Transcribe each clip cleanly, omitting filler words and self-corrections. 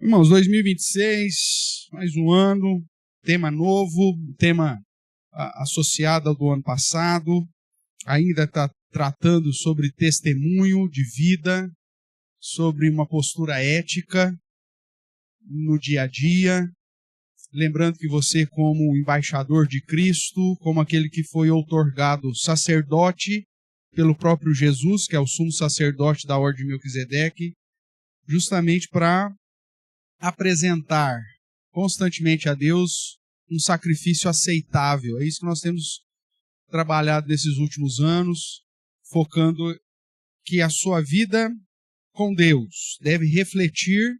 Irmãos, 2026, mais um ano, tema novo, tema associado ao do ano passado, ainda está tratando sobre testemunho de vida, sobre uma postura ética no dia a dia, lembrando que você, como embaixador de Cristo, como aquele que foi outorgado sacerdote pelo próprio Jesus, que é o sumo sacerdote da ordem de Melquisedeque, justamente para apresentar constantemente a Deus um sacrifício aceitável. É isso que nós temos trabalhado nesses últimos anos, focando que a sua vida com Deus deve refletir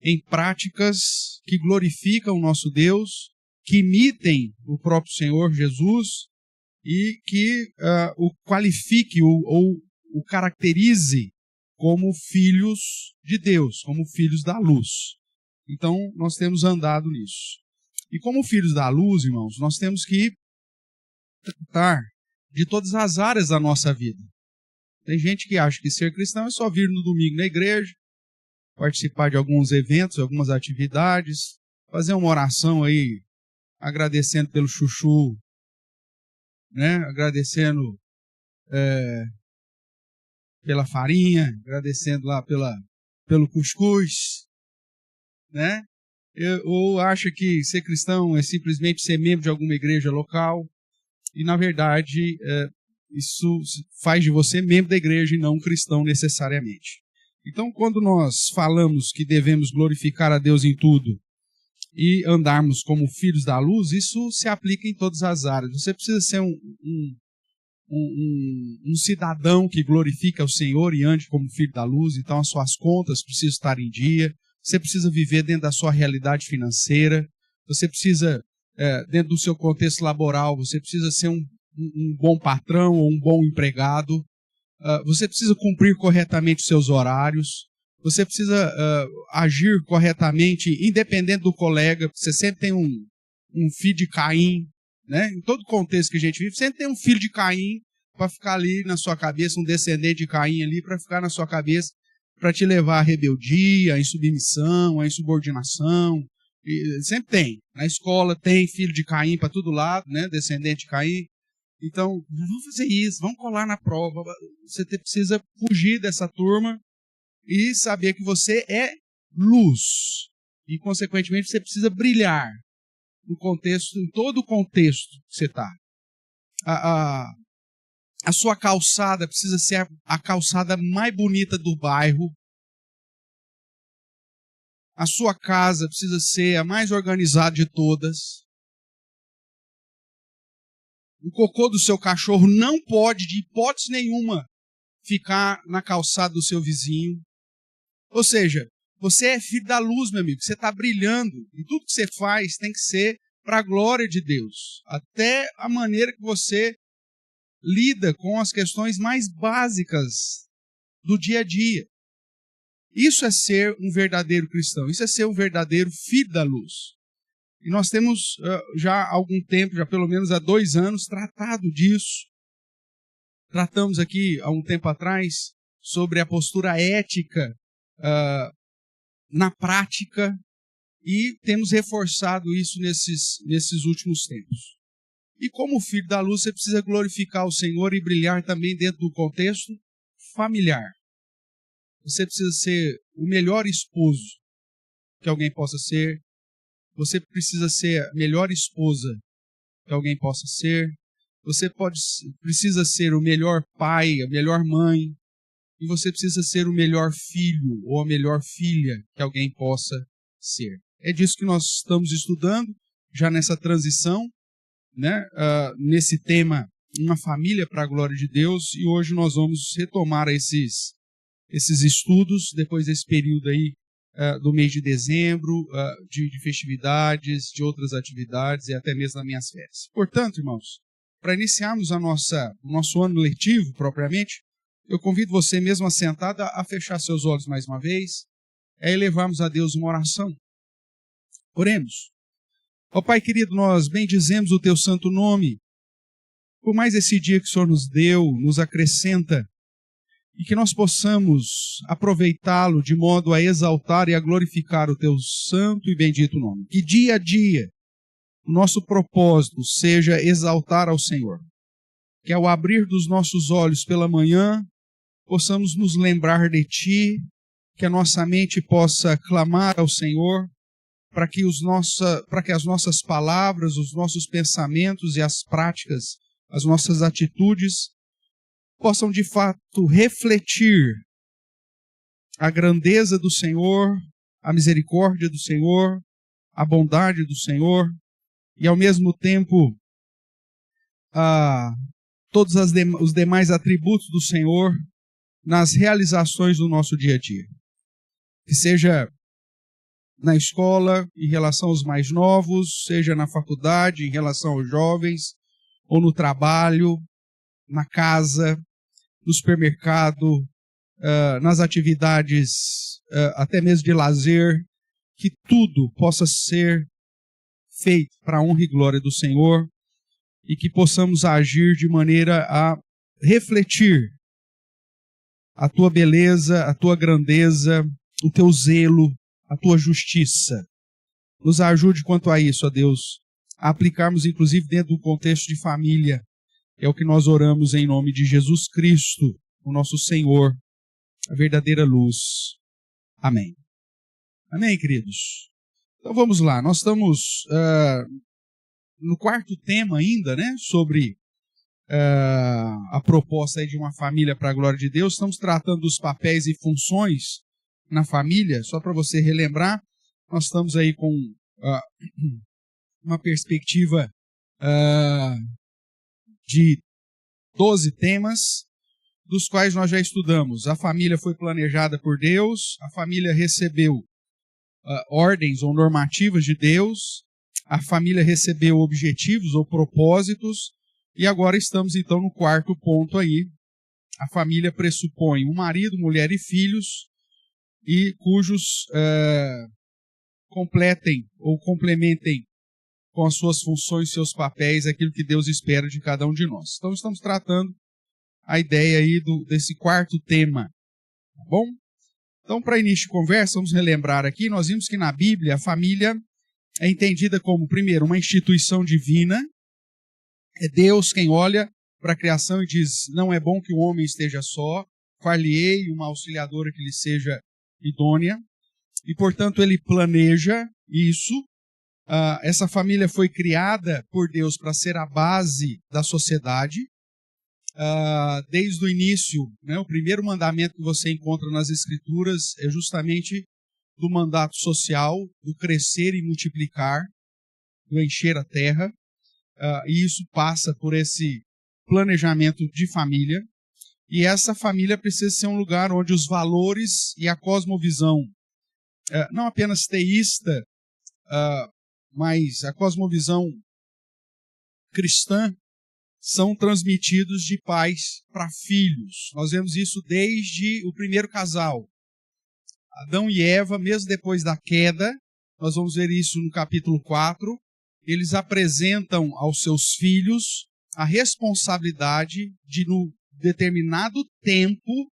em práticas que glorificam o nosso Deus, que imitem o próprio Senhor Jesus e que o qualifique ou o caracterize como filhos de Deus, como filhos da luz. Então, nós temos andado nisso. E como filhos da luz, irmãos, nós temos que tratar de todas as áreas da nossa vida. Tem gente que acha que ser cristão é só vir no domingo na igreja, participar de alguns eventos, algumas atividades, fazer uma oração aí, agradecendo pelo chuchu, né? Agradecendo pela farinha, agradecendo lá pelo cuscuz, né? Ou acha que ser cristão é simplesmente ser membro de alguma igreja local, e na verdade isso faz de você membro da igreja e não um cristão necessariamente. Então, quando nós falamos que devemos glorificar a Deus em tudo e andarmos como filhos da luz, isso se aplica em todas as áreas. Você precisa ser um cidadão que glorifica o Senhor e ande como filho da luz, então as suas contas precisam estar em dia, você precisa viver dentro da sua realidade financeira, você precisa, dentro do seu contexto laboral, você precisa ser um bom patrão ou um bom empregado, você precisa cumprir corretamente os seus horários, você precisa agir corretamente, independente do colega, você sempre tem um filho de Caim, né? Em todo contexto que a gente vive, sempre tem um filho de Caim para ficar ali na sua cabeça, um descendente de Caim ali para ficar na sua cabeça, para te levar à rebeldia, à insubmissão, à insubordinação. E sempre tem. Na escola tem filho de Caim para todo lado, né? Descendente de Caim. Então, vamos fazer isso, vamos colar na prova. Você precisa fugir dessa turma e saber que você é luz. E, consequentemente, você precisa brilhar no contexto, em todo o contexto que você está. A sua calçada precisa ser a calçada mais bonita do bairro. A sua casa precisa ser a mais organizada de todas. O cocô do seu cachorro não pode, de hipótese nenhuma, ficar na calçada do seu vizinho. Ou seja, você é filho da luz, meu amigo. Você está brilhando. E tudo que você faz tem que ser para a glória de Deus. Até a maneira que você lida com as questões mais básicas do dia a dia. Isso é ser um verdadeiro cristão. Isso é ser um verdadeiro filho da luz. E nós temos já há algum tempo, já pelo menos há 2 anos, tratado disso. Tratamos aqui, há um tempo atrás, sobre a postura ética na prática, e temos reforçado isso nesses últimos tempos. E como filho da luz, você precisa glorificar o Senhor e brilhar também dentro do contexto familiar. Você precisa ser o melhor esposo que alguém possa ser. Você precisa ser a melhor esposa que alguém possa ser. Você precisa ser o melhor pai, a melhor mãe. E você precisa ser o melhor filho ou a melhor filha que alguém possa ser. É disso que nós estamos estudando, já nessa transição, né? Nesse tema, uma família para a glória de Deus. E hoje nós vamos retomar esses estudos, depois desse período aí, do mês de dezembro, de festividades, de outras atividades e até mesmo das minhas férias. Portanto, irmãos, para iniciarmos o nosso ano letivo propriamente, eu convido você mesmo assentado a fechar seus olhos mais uma vez, e elevarmos a Deus uma oração. Oremos. Ó Pai querido, nós bendizemos o Teu santo nome, por mais esse dia que o Senhor nos deu, nos acrescenta, e que nós possamos aproveitá-lo de modo a exaltar e a glorificar o teu santo e bendito nome. Que dia a dia o nosso propósito seja exaltar ao Senhor. Que ao abrir dos nossos olhos pela manhã, possamos nos lembrar de Ti, que a nossa mente possa clamar ao Senhor, para que as nossas palavras, os nossos pensamentos e as práticas, as nossas atitudes, possam de fato refletir a grandeza do Senhor, a misericórdia do Senhor, a bondade do Senhor, e ao mesmo tempo todos os demais atributos do Senhor nas realizações do nosso dia a dia. Que seja na escola, em relação aos mais novos, seja na faculdade, em relação aos jovens, ou no trabalho, na casa, no supermercado, nas atividades até mesmo de lazer, que tudo possa ser feito para a honra e glória do Senhor e que possamos agir de maneira a refletir a tua beleza, a tua grandeza, o teu zelo, a tua justiça. Nos ajude quanto a isso, ó Deus, a aplicarmos inclusive dentro do contexto de família. É o que nós oramos em nome de Jesus Cristo, o nosso Senhor, a verdadeira luz. Amém. Amém, queridos? Então vamos lá, nós estamos no quarto tema ainda, né, sobre a proposta aí de uma família para a glória de Deus. Estamos tratando dos papéis e funções na família. Só para você relembrar, nós estamos aí com uma perspectiva de 12 temas, dos quais nós já estudamos. A família foi planejada por Deus, a família recebeu ordens ou normativas de Deus, a família recebeu objetivos ou propósitos, e agora estamos então no quarto ponto aí. A família pressupõe um marido, mulher e filhos, e cujos completem ou complementem com as suas funções, seus papéis, aquilo que Deus espera de cada um de nós. Então estamos tratando a ideia aí desse quarto tema, tá bom? Então, para início de conversa, vamos relembrar aqui, nós vimos que na Bíblia a família é entendida como, primeiro, uma instituição divina. É Deus quem olha para a criação e diz, não é bom que o homem esteja só, far-lhe-ei uma auxiliadora que lhe seja idônea, e portanto ele planeja isso. Essa família foi criada por Deus para ser a base da sociedade. Desde o início, né, o primeiro mandamento que você encontra nas Escrituras é justamente do mandato social, do crescer e multiplicar, do encher a terra, e isso passa por esse planejamento de família, e essa família precisa ser um lugar onde os valores e a cosmovisão, não apenas teísta, mas a cosmovisão cristã, são transmitidos de pais para filhos. Nós vemos isso desde o primeiro casal, Adão e Eva, mesmo depois da queda. Nós vamos ver isso no capítulo 4. Eles apresentam aos seus filhos a responsabilidade de, no determinado tempo,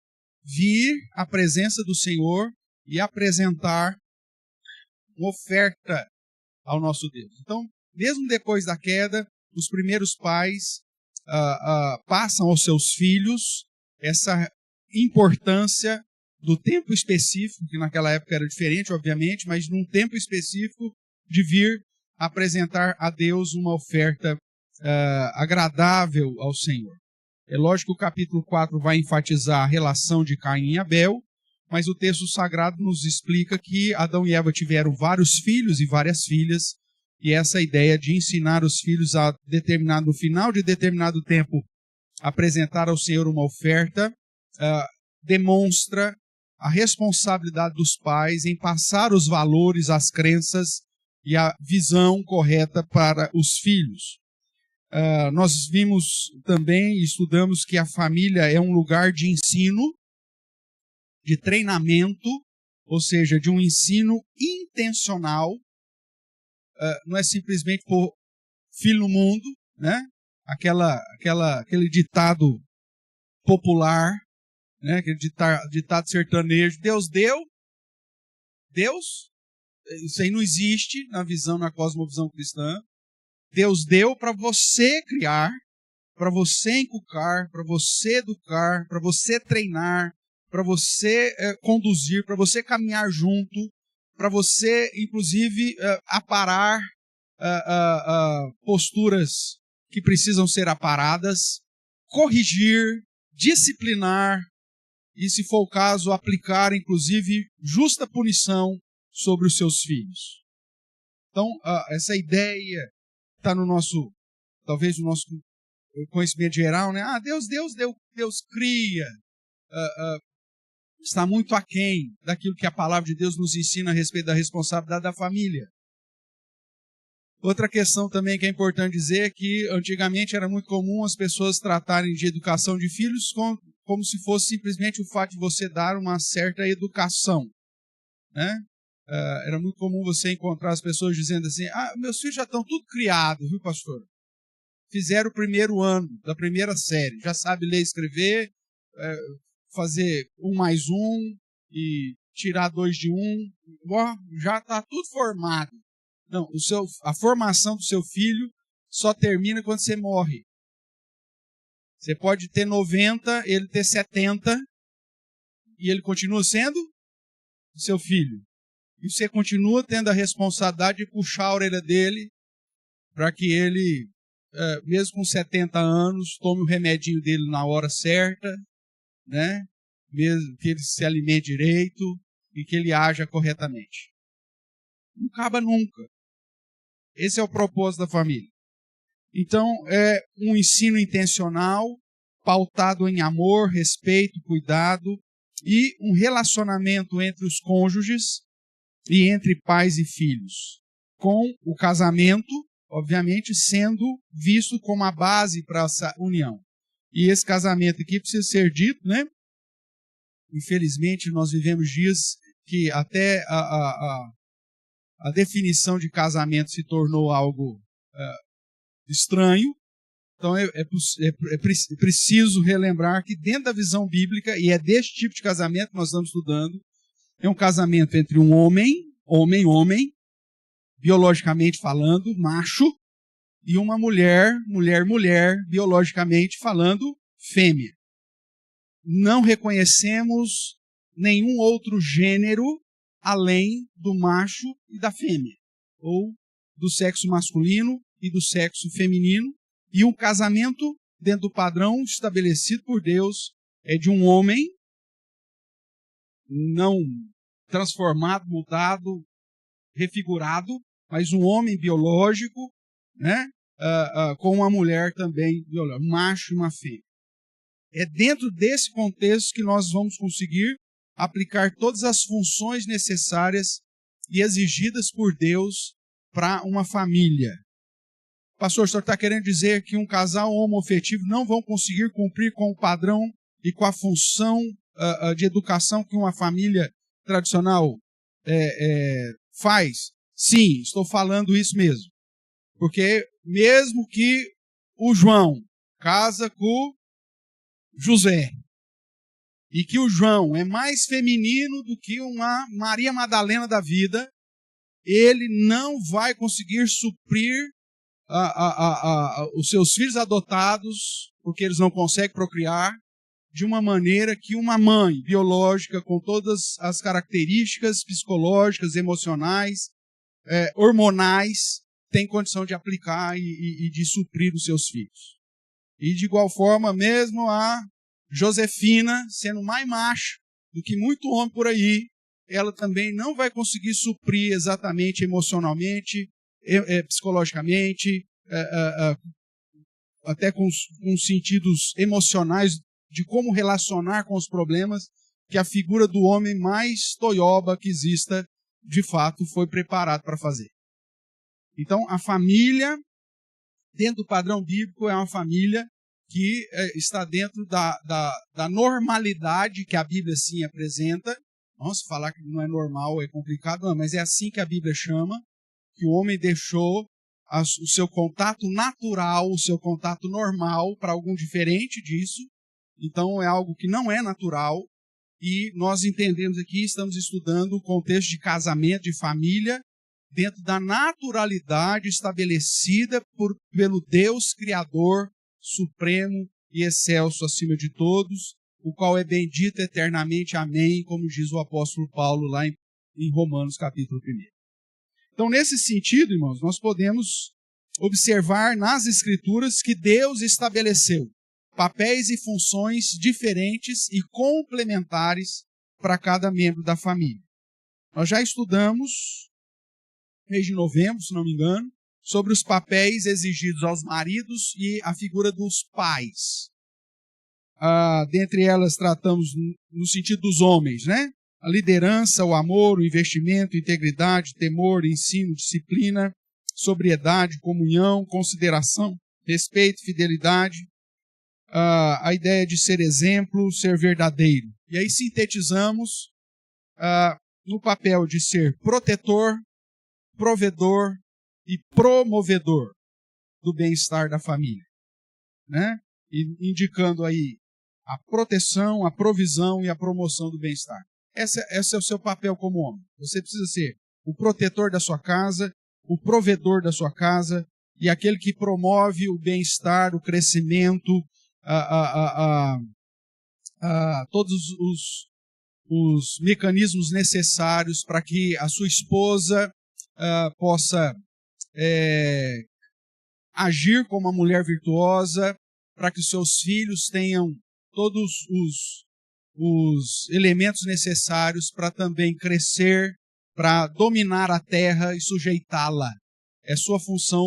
vir à presença do Senhor e apresentar uma oferta ao nosso Deus. Então, mesmo depois da queda, os primeiros pais passam aos seus filhos essa importância do tempo específico, que naquela época era diferente, obviamente, mas num tempo específico de vir apresentar a Deus uma oferta agradável ao Senhor. É lógico que o capítulo 4 vai enfatizar a relação de Caim e Abel, mas o texto sagrado nos explica que Adão e Eva tiveram vários filhos e várias filhas, e essa ideia de ensinar os filhos no final de determinado tempo, apresentar ao Senhor uma oferta, demonstra a responsabilidade dos pais em passar os valores, as crenças e a visão correta para os filhos. Nós vimos também, estudamos que a família é um lugar de ensino, de treinamento, ou seja, de um ensino intencional. Não é simplesmente pôr filho no mundo, né? Aquele ditado popular, né? Aquele ditado sertanejo, Deus deu, Deus, isso aí não existe na cosmovisão cristã. Deus deu para você criar, para você inculcar, para você educar, para você treinar, para você conduzir, para você caminhar junto, para você, inclusive, aparar posturas que precisam ser aparadas, corrigir, disciplinar e, se for o caso, aplicar, inclusive, justa punição sobre os seus filhos. Então, essa ideia está no nosso, talvez no nosso conhecimento geral, né? Deus cria, está muito aquém daquilo que a palavra de Deus nos ensina a respeito da responsabilidade da família. Outra questão também que é importante dizer é que antigamente era muito comum as pessoas tratarem de educação de filhos como se fosse simplesmente o fato de você dar uma certa educação, né? Era muito comum você encontrar as pessoas dizendo assim, meus filhos já estão tudo criados, viu, pastor? Fizeram o primeiro ano da primeira série, já sabe ler e escrever, fazer 1 mais 1 e tirar 2 de 1, já está tudo formado. Não, a formação do seu filho só termina quando você morre. Você pode ter 90, ele ter 70, e ele continua sendo seu filho. E você continua tendo a responsabilidade de puxar a orelha dele para que ele, mesmo com 70 anos, tome o remedinho dele na hora certa, né? Mesmo que ele se alimente direito e que ele haja corretamente. Não acaba nunca. Esse é o propósito da família. Então, é um ensino intencional, pautado em amor, respeito, cuidado e um relacionamento entre os cônjuges e entre pais e filhos, com o casamento, obviamente, sendo visto como a base para essa união. E esse casamento aqui precisa ser dito, né? Infelizmente, nós vivemos dias que até a definição de casamento se tornou algo estranho. Então, é preciso relembrar que dentro da visão bíblica, e é deste tipo de casamento que nós estamos estudando, é um casamento entre um homem, biologicamente falando, macho, e uma mulher, biologicamente falando, fêmea. Não reconhecemos nenhum outro gênero além do macho e da fêmea, ou do sexo masculino e do sexo feminino, e um casamento, dentro do padrão estabelecido por Deus, é de um homem, não transformado, mudado, refigurado, mas um homem biológico, né, com uma mulher também biológica, um macho e uma fêmea. É dentro desse contexto que nós vamos conseguir aplicar todas as funções necessárias e exigidas por Deus para uma família. Pastor, o senhor está querendo dizer que um casal homoafetivo não vão conseguir cumprir com o padrão e com a função de educação que uma família tradicional faz? Sim, estou falando isso mesmo. Porque mesmo que o João casa com José, e que o João é mais feminino do que uma Maria Madalena da vida, ele não vai conseguir suprir os seus filhos adotados, porque eles não conseguem procriar, de uma maneira que uma mãe biológica, com todas as características psicológicas, emocionais, hormonais, tem condição de aplicar e de suprir os seus filhos. E de igual forma, mesmo a Josefina, sendo mais macho do que muito homem por aí, ela também não vai conseguir suprir exatamente emocionalmente, psicologicamente, até com sentidos emocionais de como relacionar com os problemas que a figura do homem mais toioba que exista, de fato, foi preparado para fazer. Então, a família, dentro do padrão bíblico, é uma família que está dentro da normalidade que a Bíblia sim apresenta. Nossa, falar que não é normal é complicado, não, mas é assim que a Bíblia chama, que o homem deixou o seu contato natural, o seu contato normal para algum diferente disso, Então é algo que não é natural, e nós entendemos aqui, estamos estudando o contexto de casamento, de família, dentro da naturalidade estabelecida pelo Deus Criador, Supremo e Excelso acima de todos, o qual é bendito eternamente, amém, como diz o apóstolo Paulo lá em Romanos capítulo 1. Então, nesse sentido, irmãos, nós podemos observar nas Escrituras que Deus estabeleceu papéis e funções diferentes e complementares para cada membro da família. Nós já estudamos, mês de novembro, se não me engano, sobre os papéis exigidos aos maridos e a figura dos pais. Dentre elas, tratamos no sentido dos homens, né? A liderança, o amor, o investimento, integridade, temor, ensino, disciplina, sobriedade, comunhão, consideração, respeito, fidelidade, a ideia de ser exemplo, ser verdadeiro. E aí sintetizamos no papel de ser protetor, provedor e promovedor do bem-estar da família, né? E indicando aí a proteção, a provisão e a promoção do bem-estar. Esse é o seu papel como homem. Você precisa ser o protetor da sua casa, o provedor da sua casa e aquele que promove o bem-estar, o crescimento, todos os mecanismos necessários para que a sua esposa possa agir como uma mulher virtuosa, para que os seus filhos tenham todos os elementos necessários para também crescer, para dominar a terra e sujeitá-la. É sua função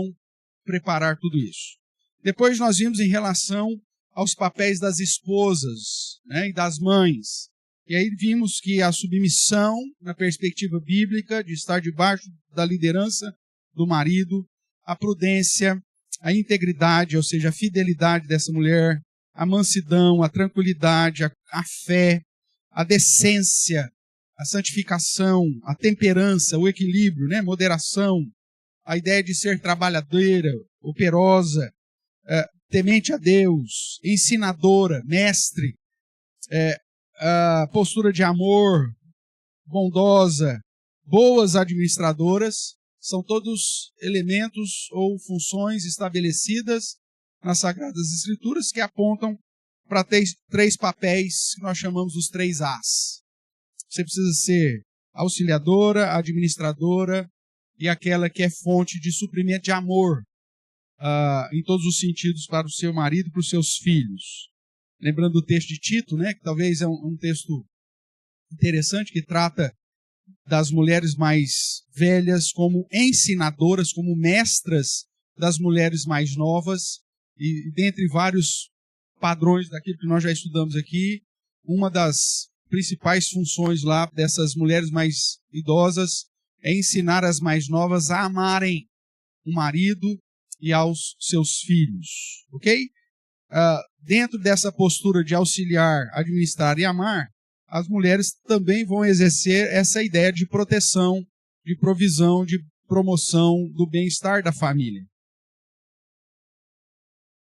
preparar tudo isso. Depois nós vimos em relação aos papéis das esposas, né, e das mães. E aí vimos que a submissão, na perspectiva bíblica, de estar debaixo da liderança do marido, a prudência, a integridade, ou seja, a fidelidade dessa mulher, a mansidão, a tranquilidade, a fé, a decência, a santificação, a temperança, o equilíbrio, né, moderação, a ideia de ser trabalhadeira, operosa, temente a Deus, ensinadora, mestre, a postura de amor, bondosa, boas administradoras, são todos elementos ou funções estabelecidas nas Sagradas Escrituras que apontam para três papéis que nós chamamos os 3 As. Você precisa ser auxiliadora, administradora e aquela que é fonte de suprimento de amor em todos os sentidos para o seu marido e para os seus filhos. Lembrando do texto de Tito, né, que talvez é um texto interessante, que trata das mulheres mais velhas como ensinadoras, como mestras das mulheres mais novas, e dentre vários padrões daquilo que nós já estudamos aqui, uma das principais funções lá dessas mulheres mais idosas é ensinar as mais novas a amarem o marido e aos seus filhos, ok? Dentro dessa postura de auxiliar, administrar e amar, as mulheres também vão exercer essa ideia de proteção, de provisão, de promoção do bem-estar da família.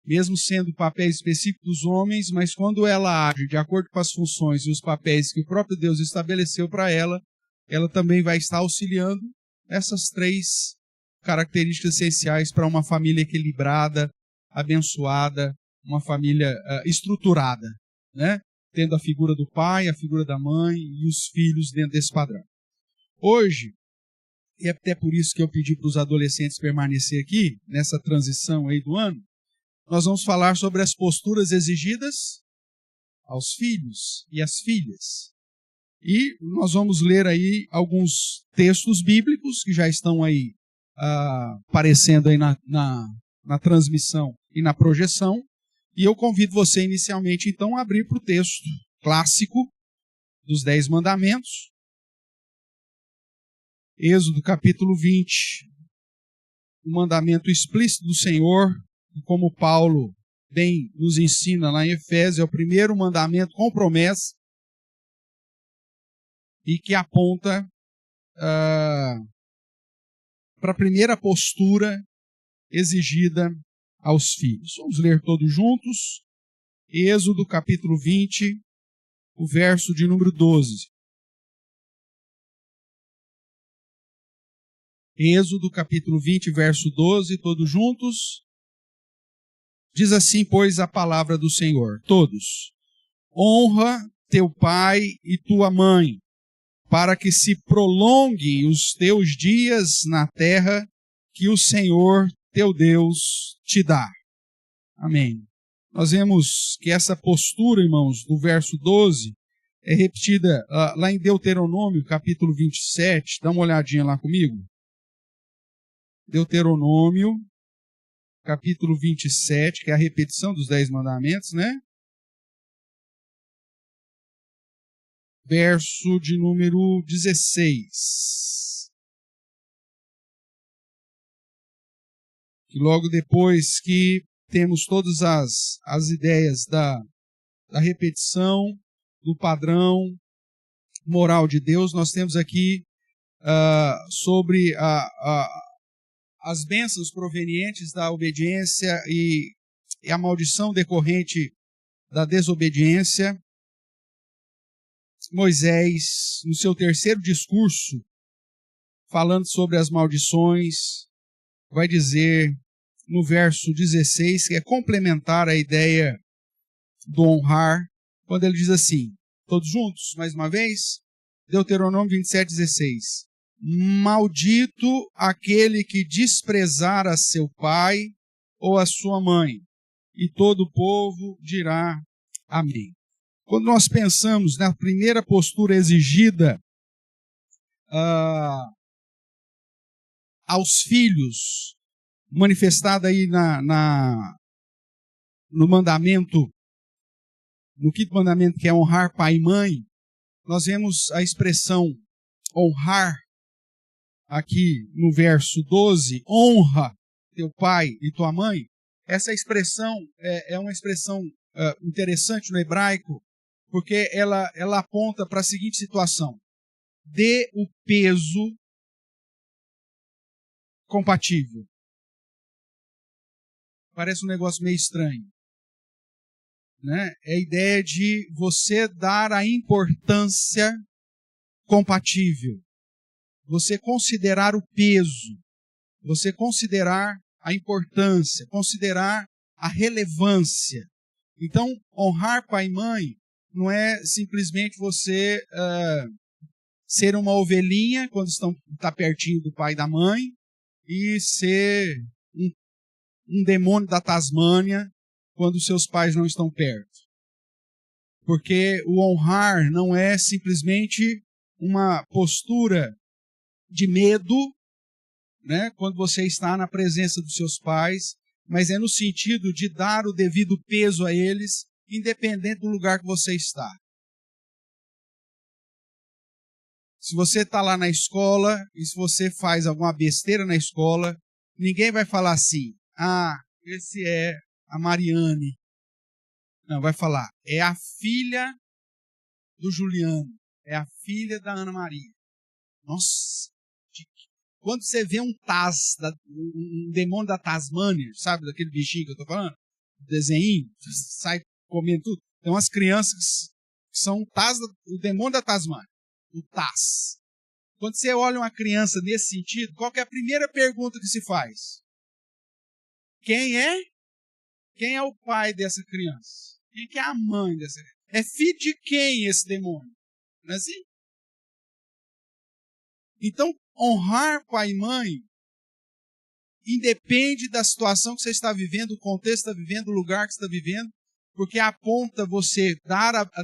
Mesmo sendo papéis específicos dos homens, mas quando ela age de acordo com as funções e os papéis que o próprio Deus estabeleceu para ela, ela também vai estar auxiliando essas 3 características essenciais para uma família equilibrada, abençoada, uma família estruturada, né? Tendo a figura do pai, a figura da mãe e os filhos dentro desse padrão. Hoje, e é até por isso que eu pedi para os adolescentes permanecer aqui, nessa transição aí do ano, nós vamos falar sobre as posturas exigidas aos filhos e às filhas. E nós vamos ler aí alguns textos bíblicos que já estão aí aparecendo aí na transmissão e na projeção. E eu convido você inicialmente, então, a abrir para o texto clássico dos 10 mandamentos. Êxodo capítulo 20. O mandamento explícito do Senhor, e como Paulo bem nos ensina lá em Efésios, é o primeiro mandamento com promessa e que aponta para a primeira postura exigida aos filhos. Vamos ler todos juntos. Êxodo capítulo 20, o verso de número 12. Êxodo capítulo 20, verso 12, todos juntos. Diz assim, pois, a palavra do Senhor. Todos. Honra teu pai e tua mãe, para que se prolongue os teus dias na terra que o Senhor teu Deus te dá. Amém. Nós vemos que essa postura, irmãos, do verso 12, é repetida lá em Deuteronômio, capítulo 27. Dá uma olhadinha lá comigo. Deuteronômio, capítulo 27, que é a repetição dos 10 mandamentos, né? Verso de número 16. Que logo depois que temos todas as ideias da repetição, do padrão moral de Deus, nós temos aqui sobre as bênçãos provenientes da obediência e a maldição decorrente da desobediência. Moisés, no seu terceiro discurso, falando sobre as maldições, vai dizer no verso 16, que é complementar a ideia do honrar, quando ele diz assim, todos juntos, mais uma vez, Deuteronômio 27, 16. Maldito aquele que desprezar a seu pai ou a sua mãe, e todo o povo dirá amém. Quando nós pensamos na primeira postura exigida aos filhos, manifestada aí no mandamento, no quinto mandamento, que é honrar pai e mãe, nós vemos a expressão honrar aqui no verso 12, honra teu pai e tua mãe. Essa expressão é uma expressão interessante no hebraico, porque ela aponta para a seguinte situação: dê o peso compatível. Parece um negócio meio estranho, né? É a ideia de você dar a importância compatível, você considerar o peso, você considerar a importância, considerar a relevância. Então, honrar pai e mãe não é simplesmente você ser uma ovelhinha quando está pertinho do pai e da mãe e ser um demônio da Tasmânia quando seus pais não estão perto. Porque o honrar não é simplesmente uma postura de medo, né, quando você está na presença dos seus pais, mas é no sentido de dar o devido peso a eles, independente do lugar que você está. Se você está lá na escola e se você faz alguma besteira na escola, ninguém vai falar assim, esse é a Mariane. Não, vai falar, é a filha do Juliano, é a filha da Ana Maria. Nossa, quando você vê um demônio da Tasmânia, sabe, daquele bichinho que eu estou falando? Desenho, sai comendo tudo. Tem umas crianças que são o demônio da Tasmânia, o Taz. Quando você olha uma criança nesse sentido, qual que é a primeira pergunta que se faz? Quem é? Quem é o pai dessa criança? Quem que é a mãe dessa criança? É filho de quem esse demônio? Não é assim? Então, honrar pai e mãe independe da situação que você está vivendo, do contexto que está vivendo, do lugar que você está vivendo, porque aponta você dar a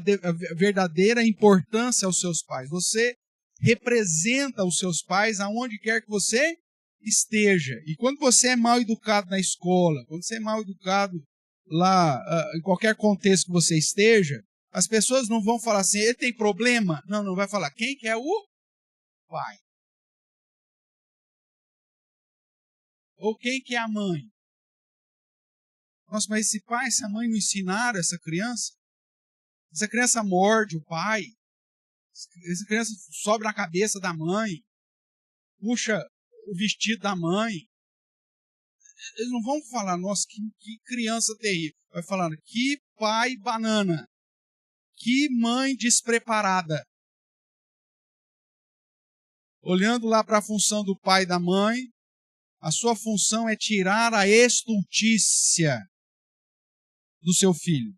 verdadeira importância aos seus pais. Você representa os seus pais aonde quer que você esteja. E quando você é mal educado na escola, quando você é mal educado lá, em qualquer contexto que você esteja, as pessoas não vão falar assim, ele tem problema? Não vai falar, quem que é o pai? Ou quem que é a mãe? Nossa, mas esse pai, essa mãe não ensinaram essa criança morde o pai, essa criança sobe na cabeça da mãe, puxa o vestido da mãe. Eles não vão falar, nossa, que criança terrível. Vai falar, que pai banana. Que mãe despreparada. Olhando lá para a função do pai e da mãe, a sua função é tirar a estultícia do seu filho.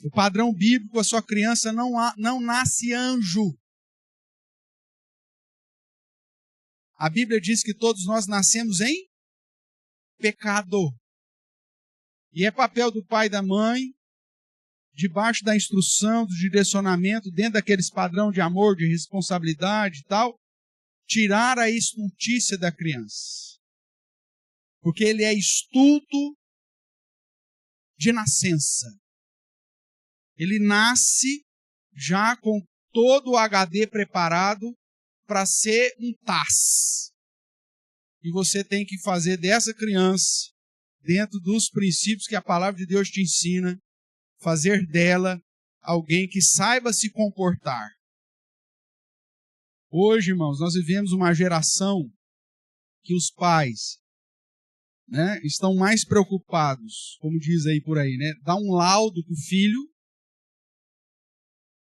O padrão bíblico, a sua criança não nasce anjo. A Bíblia diz que todos nós nascemos em pecado. E é papel do pai e da mãe, debaixo da instrução, do direcionamento, dentro daqueles padrão de amor, de responsabilidade e tal, tirar a estultícia da criança. Porque ele é estulto de nascença. Ele nasce já com todo o HD preparado para ser um TAS. E você tem que fazer dessa criança, dentro dos princípios que a palavra de Deus te ensina, fazer dela alguém que saiba se comportar. Hoje, irmãos, nós vivemos uma geração que os pais, né, estão mais preocupados, como diz aí por aí, né, dar um laudo para o filho.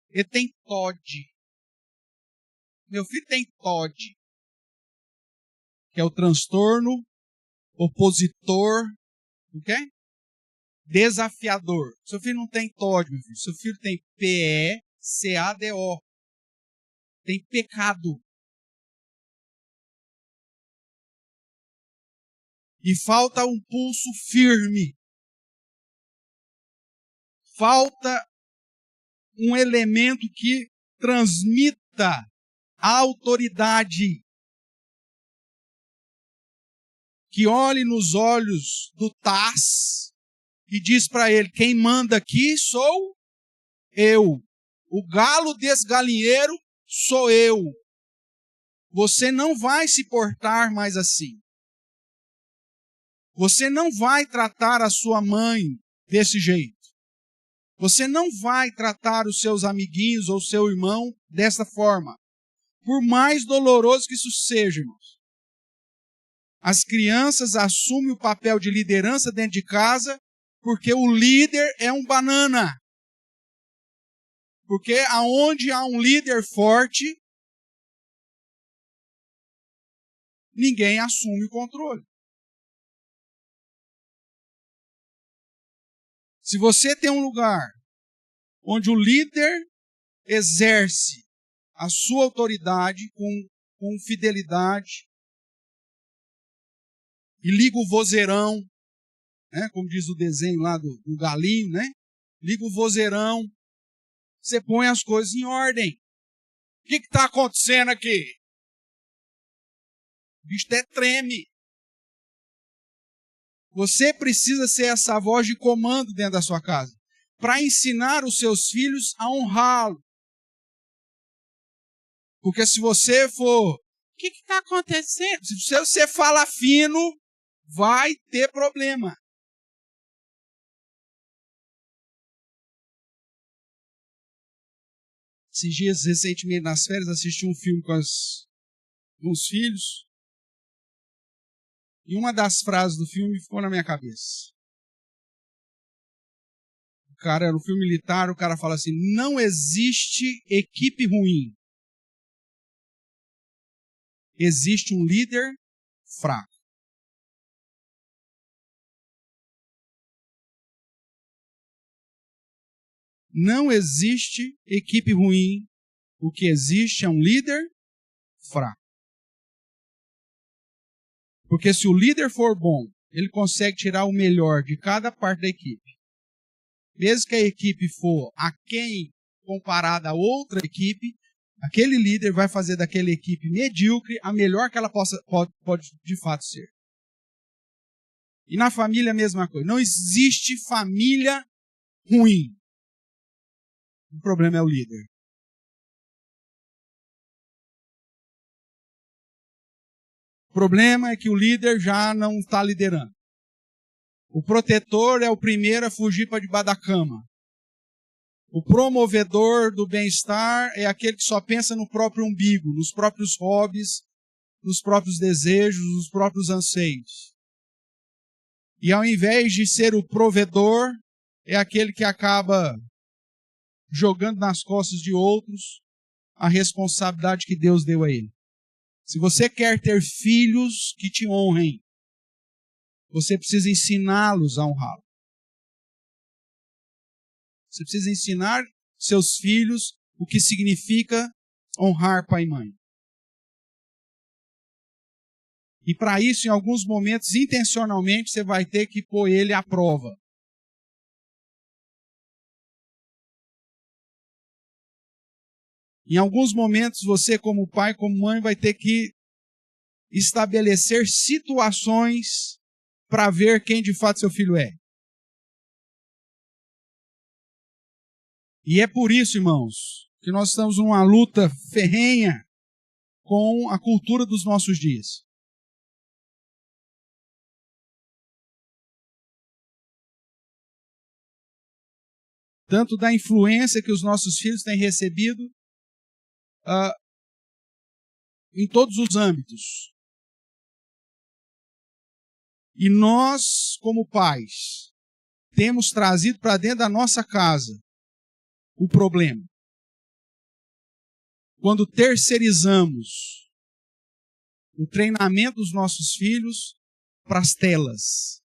Ele tem TOD. Meu filho tem TOD, que é o transtorno opositor, o quê? Desafiador. Seu filho não tem TOD, meu filho. Seu filho tem PECADO. Tem pecado. E falta um pulso firme. Falta um elemento que transmita a autoridade. Que olhe nos olhos do TAS e diz para ele, quem manda aqui sou eu. O galo desse galinheiro sou eu. Você não vai se portar mais assim. Você não vai tratar a sua mãe desse jeito. Você não vai tratar os seus amiguinhos ou seu irmão dessa forma. Por mais doloroso que isso seja, irmãos. As crianças assumem o papel de liderança dentro de casa porque o líder é um banana. Porque aonde há um líder forte, ninguém assume o controle. Se você tem um lugar onde o líder exerce a sua autoridade com fidelidade e liga o vozeirão, né, como diz o desenho lá do galinho, né? Liga o vozeirão, você põe as coisas em ordem. O que está acontecendo aqui? O bicho até treme. Você precisa ser essa voz de comando dentro da sua casa, para ensinar os seus filhos a honrá-lo. Porque se você for, o que está acontecendo? Se você fala fino, vai ter problema. Esses dias, recentemente, nas férias, assisti um filme com os filhos. E uma das frases do filme ficou na minha cabeça. O cara era um filme militar, o cara fala assim, não existe equipe ruim. Existe um líder fraco. Não existe equipe ruim. O que existe é um líder fraco. Porque se o líder for bom, ele consegue tirar o melhor de cada parte da equipe. Mesmo que a equipe for aquém comparada a outra equipe, aquele líder vai fazer daquela equipe medíocre a melhor que ela pode de fato ser. E na família a mesma coisa. Não existe família ruim. O problema é o líder. O problema é que o líder já não está liderando. O protetor é o primeiro a fugir para debaixo da cama. O promovedor do bem-estar é aquele que só pensa no próprio umbigo, nos próprios hobbies, nos próprios desejos, nos próprios anseios. E ao invés de ser o provedor, é aquele que acaba jogando nas costas de outros a responsabilidade que Deus deu a ele. Se você quer ter filhos que te honrem, você precisa ensiná-los a honrá-lo. Você precisa ensinar seus filhos o que significa honrar pai e mãe. E para isso, em alguns momentos, intencionalmente, você vai ter que pôr ele à prova. Em alguns momentos, você como pai, como mãe, vai ter que estabelecer situações para ver quem de fato seu filho é. E é por isso, irmãos, que nós estamos numa luta ferrenha com a cultura dos nossos dias. Tanto da influência que os nossos filhos têm recebido em todos os âmbitos. E nós, como pais, temos trazido para dentro da nossa casa o problema. Quando terceirizamos o treinamento dos nossos filhos para as telas.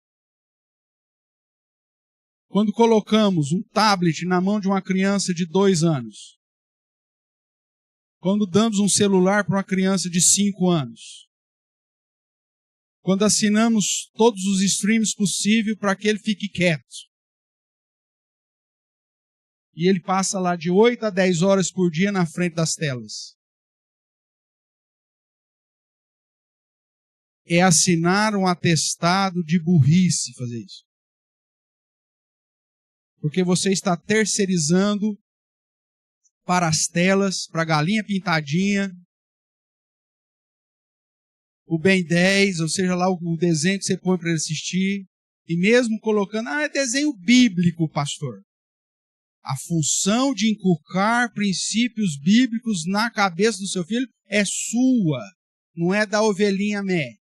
Quando colocamos um tablet na mão de uma criança de 2 anos. Quando damos um celular para uma criança de 5 anos. Quando assinamos todos os streams possíveis para que ele fique quieto. E ele passa lá de 8 a 10 horas por dia na frente das telas. É assinar um atestado de burrice fazer isso. Porque você está terceirizando para as telas, para a galinha pintadinha, o Ben 10, ou seja lá o desenho que você põe para ele assistir, e mesmo colocando, é desenho bíblico, pastor. A função de inculcar princípios bíblicos na cabeça do seu filho é sua, não é da ovelhinha mé.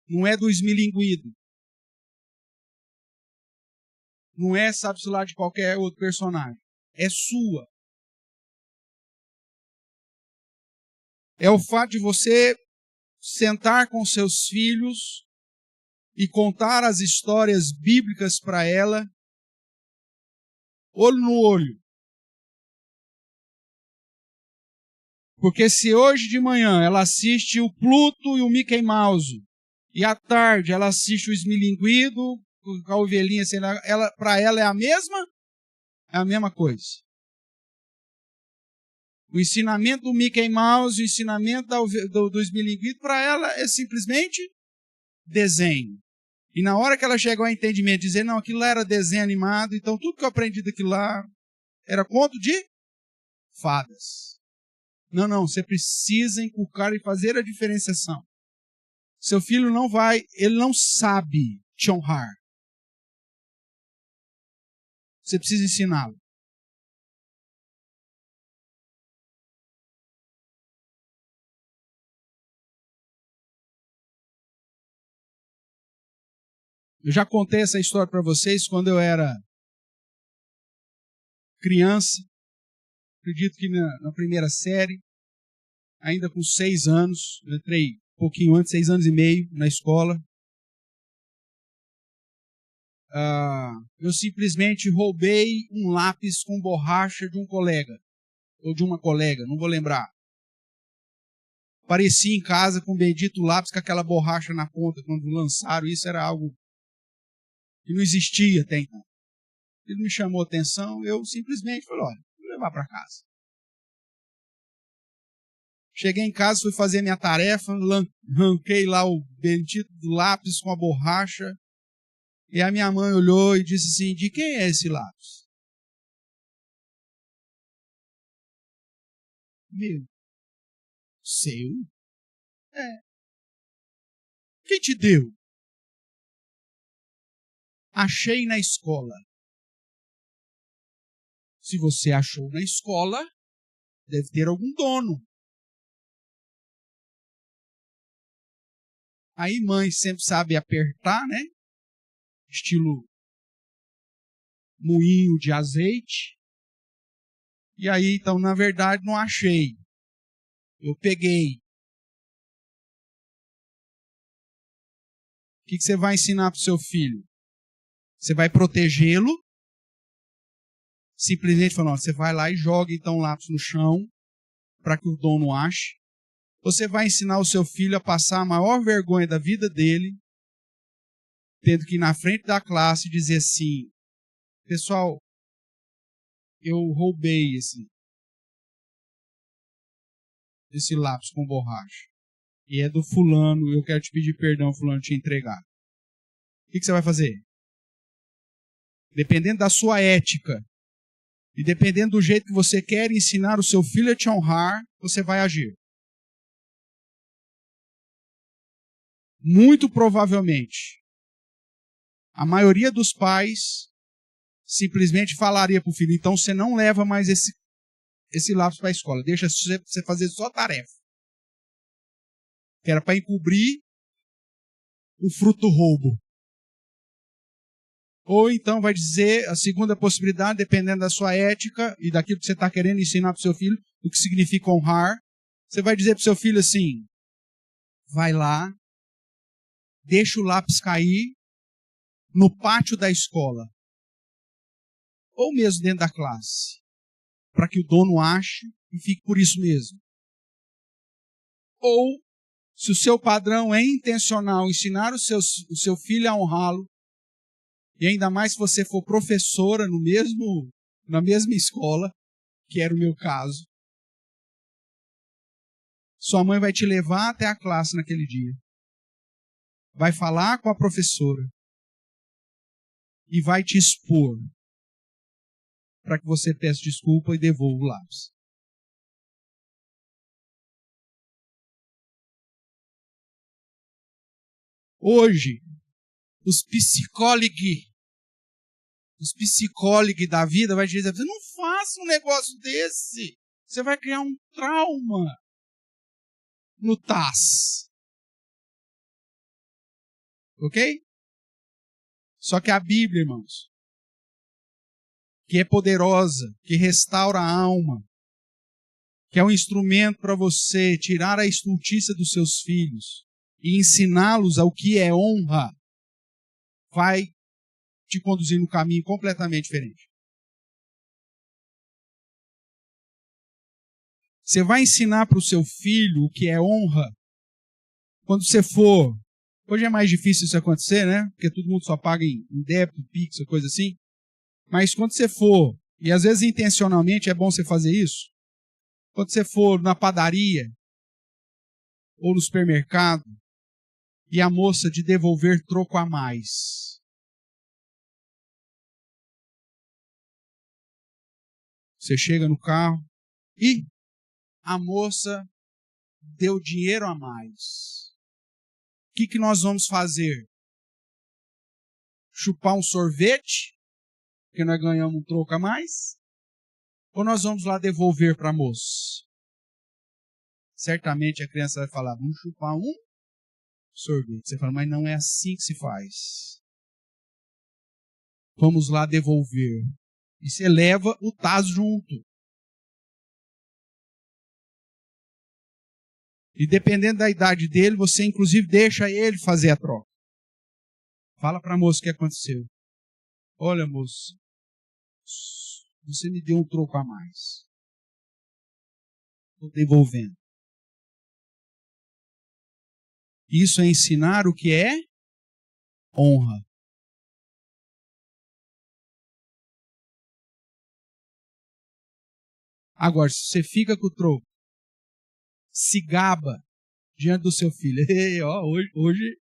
Não é do esmilinguido. Não é, sabe-se lá, de qualquer outro personagem. É sua. É o fato de você sentar com seus filhos e contar as histórias bíblicas para ela, olho no olho. Porque se hoje de manhã ela assiste o Pluto e o Mickey Mouse, e à tarde ela assiste o Esmilinguido, com a ovelhinha, para ela é a mesma coisa. O ensinamento do Mickey Mouse, o ensinamento do Esmilinguido, para ela é simplesmente desenho. E na hora que ela chega ao entendimento, dizer, não, aquilo lá era desenho animado, então tudo que eu aprendi daquilo lá era conto de fadas. Não, você precisa inculcar e fazer a diferenciação. Seu filho ele não sabe te honrar. Você precisa ensiná-lo. Eu já contei essa história para vocês quando eu era criança. Acredito que na primeira série, ainda com 6 anos, eu entrei um pouquinho antes, 6 anos e meio, na escola. Eu simplesmente roubei um lápis com borracha de um colega, ou de uma colega, não vou lembrar. Apareci em casa com o bendito lápis com aquela borracha na ponta, quando lançaram isso, era algo que não existia até então. Ele me chamou a atenção, eu simplesmente falei, olha, vou levar para casa. Cheguei em casa, fui fazer minha tarefa, arranquei lá o bendito lápis com a borracha, e a minha mãe olhou e disse assim, de quem é esse lápis? Meu. Seu? É. Quem te deu? Achei na escola. Se você achou na escola, deve ter algum dono. Aí mãe sempre sabe apertar, né? Estilo moinho de azeite. E aí, então, na verdade, não achei. Eu peguei. O que você vai ensinar para o seu filho? Você vai protegê-lo? Simplesmente falando, você vai lá e joga então o lápis no chão para que o dono ache. Você vai ensinar o seu filho a passar a maior vergonha da vida dele, tendo que ir na frente da classe dizer assim, pessoal, eu roubei esse lápis com borracha. E é do fulano, eu quero te pedir perdão, fulano, te entregar. O que você vai fazer? Dependendo da sua ética, e dependendo do jeito que você quer ensinar o seu filho a te honrar, você vai agir. Muito provavelmente, a maioria dos pais simplesmente falaria para o filho, então você não leva mais esse lápis para a escola, deixa você fazer só tarefa. Que era para encobrir o fruto roubo. Ou então vai dizer a segunda possibilidade, dependendo da sua ética e daquilo que você está querendo ensinar para o seu filho, o que significa honrar. Você vai dizer para o seu filho assim, vai lá, deixa o lápis cair no pátio da escola. Ou mesmo dentro da classe. Para que o dono ache e fique por isso mesmo. Ou, se o seu padrão é intencional, ensinar o seu filho a honrá-lo, e ainda mais se você for professora na mesma escola, que era o meu caso, sua mãe vai te levar até a classe naquele dia. Vai falar com a professora. E vai te expor. Para que você peça desculpa e devolva o lápis. Hoje, os psicólogos da vida vai te dizer, você não faça um negócio desse. Você vai criar um trauma no TAS. Ok? Só que a Bíblia, irmãos, que é poderosa, que restaura a alma, que é um instrumento para você tirar a estultícia dos seus filhos e ensiná-los ao que é honra, vai te conduzir num caminho completamente diferente. Você vai ensinar para o seu filho o que é honra quando você for. Hoje é mais difícil isso acontecer, né? Porque todo mundo só paga em débito, Pix, coisa assim. Mas quando você for, e às vezes intencionalmente é bom você fazer isso, quando você for na padaria ou no supermercado e a moça te devolver troco a mais. Você chega no carro e a moça deu dinheiro a mais. O que nós vamos fazer? Chupar um sorvete, porque nós ganhamos um troco a mais? Ou nós vamos lá devolver para a moça? Certamente a criança vai falar, vamos chupar um sorvete. Você fala, mas não é assim que se faz. Vamos lá devolver. E você leva o TAS junto. E dependendo da idade dele, você inclusive deixa ele fazer a troca. Fala para a moça o que aconteceu. Olha, moça, você me deu um troco a mais. Estou devolvendo. Isso é ensinar o que é honra. Agora, se você fica com o troco, se gaba diante do seu filho. Ei, ó, hoje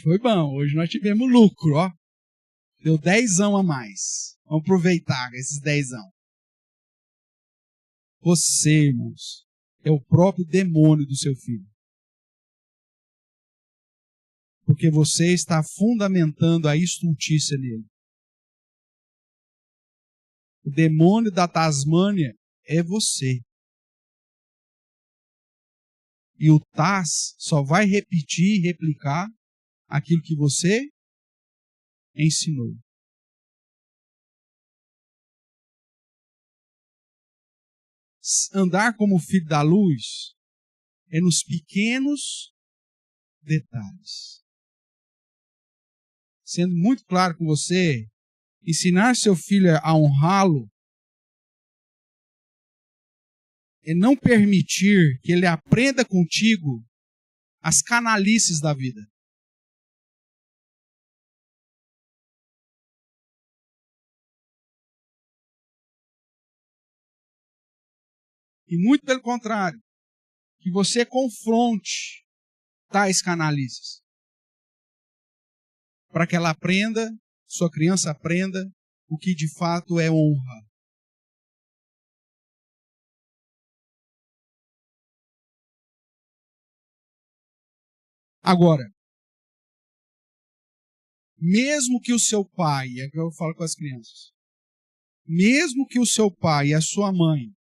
foi bom, hoje nós tivemos lucro, ó. Deu 10 a mais. Vamos aproveitar esses 10. Você, irmãos, é o próprio demônio do seu filho. Porque você está fundamentando a estultícia nele. O demônio da Tasmânia é você. E o TAS só vai repetir e replicar aquilo que você ensinou. Andar como filho da luz é nos pequenos detalhes. Sendo muito claro com você, ensinar seu filho a honrá-lo é não permitir que ele aprenda contigo as canalices da vida. E muito pelo contrário, que você confronte tais canalices. Para que ela aprenda, sua criança aprenda o que de fato é honra. Agora, mesmo que o seu pai, é o que eu falo com as crianças, mesmo que o seu pai e a sua mãe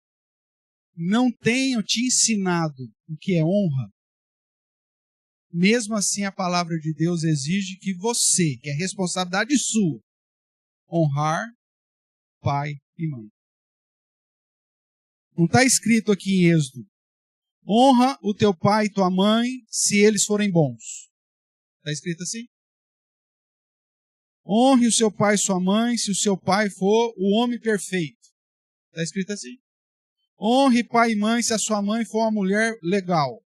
não tenham te ensinado o que é honra, mesmo assim a palavra de Deus exige que você, que é responsabilidade sua, honrar pai e mãe. Não está escrito aqui em Êxodo, honra o teu pai e tua mãe se eles forem bons. Está escrito assim? Honre o seu pai e sua mãe se o seu pai for o homem perfeito. Está escrito assim? Honre pai e mãe se a sua mãe for uma mulher legal.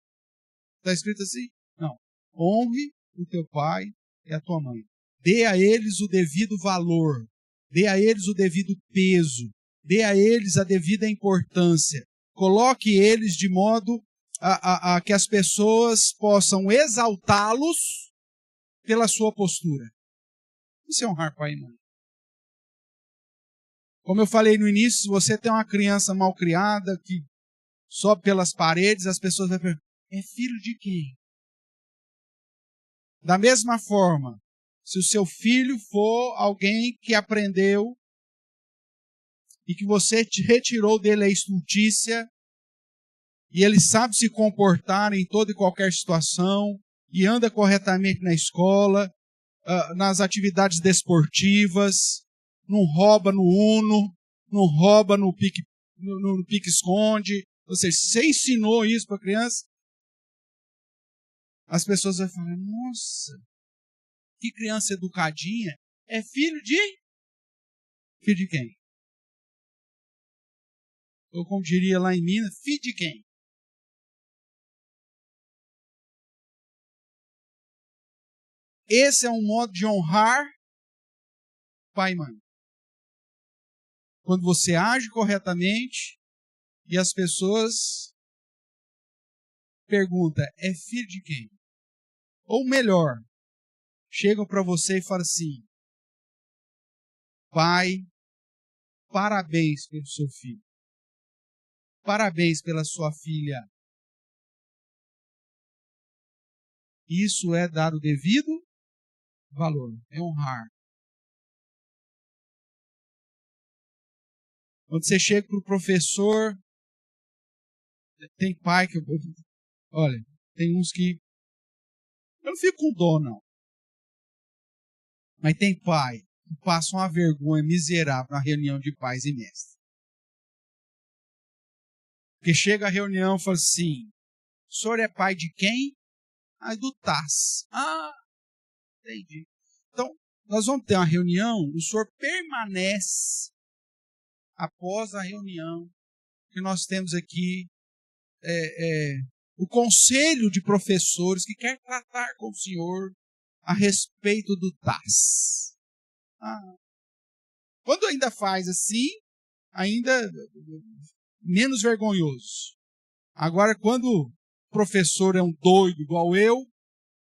Está escrito assim? Não. Honre o teu pai e a tua mãe. Dê a eles o devido valor. Dê a eles o devido peso. Dê a eles a devida importância. Coloque eles de modo a que as pessoas possam exaltá-los pela sua postura. Isso é honrar pai e mãe. Como eu falei no início, se você tem uma criança mal criada que sobe pelas paredes, as pessoas vão perguntar, é filho de quem? Da mesma forma, se o seu filho for alguém que aprendeu e que você retirou dele a estultícia e ele sabe se comportar em toda e qualquer situação e anda corretamente na escola, nas atividades desportivas, não rouba no Uno, não rouba no pique-esconde. Ou seja, se você ensinou isso para a criança, as pessoas vão falar, nossa, que criança educadinha. É filho de? Filho de quem? Ou como diria lá em Minas, filho de quem? Esse é um modo de honrar pai e mãe. Quando você age corretamente e as pessoas perguntam, é filho de quem? Ou melhor, chegam para você e falam assim, pai, parabéns pelo seu filho. Parabéns pela sua filha. Isso é dar o devido valor, é honrar. Quando você chega para o professor, tem pai que... Olha, tem uns que... Eu não fico com dó, não. Mas tem pai que passa uma vergonha miserável na reunião de pais e mestres. Porque chega a reunião e fala assim, o senhor é pai de quem? Ah, do TAS. Ah, entendi. Então, nós vamos ter uma reunião, o senhor permanece após a reunião que nós temos aqui, o conselho de professores que quer tratar com o senhor a respeito do TAS. Ah. Quando ainda faz assim, ainda menos vergonhoso. Agora, quando o professor é um doido igual eu,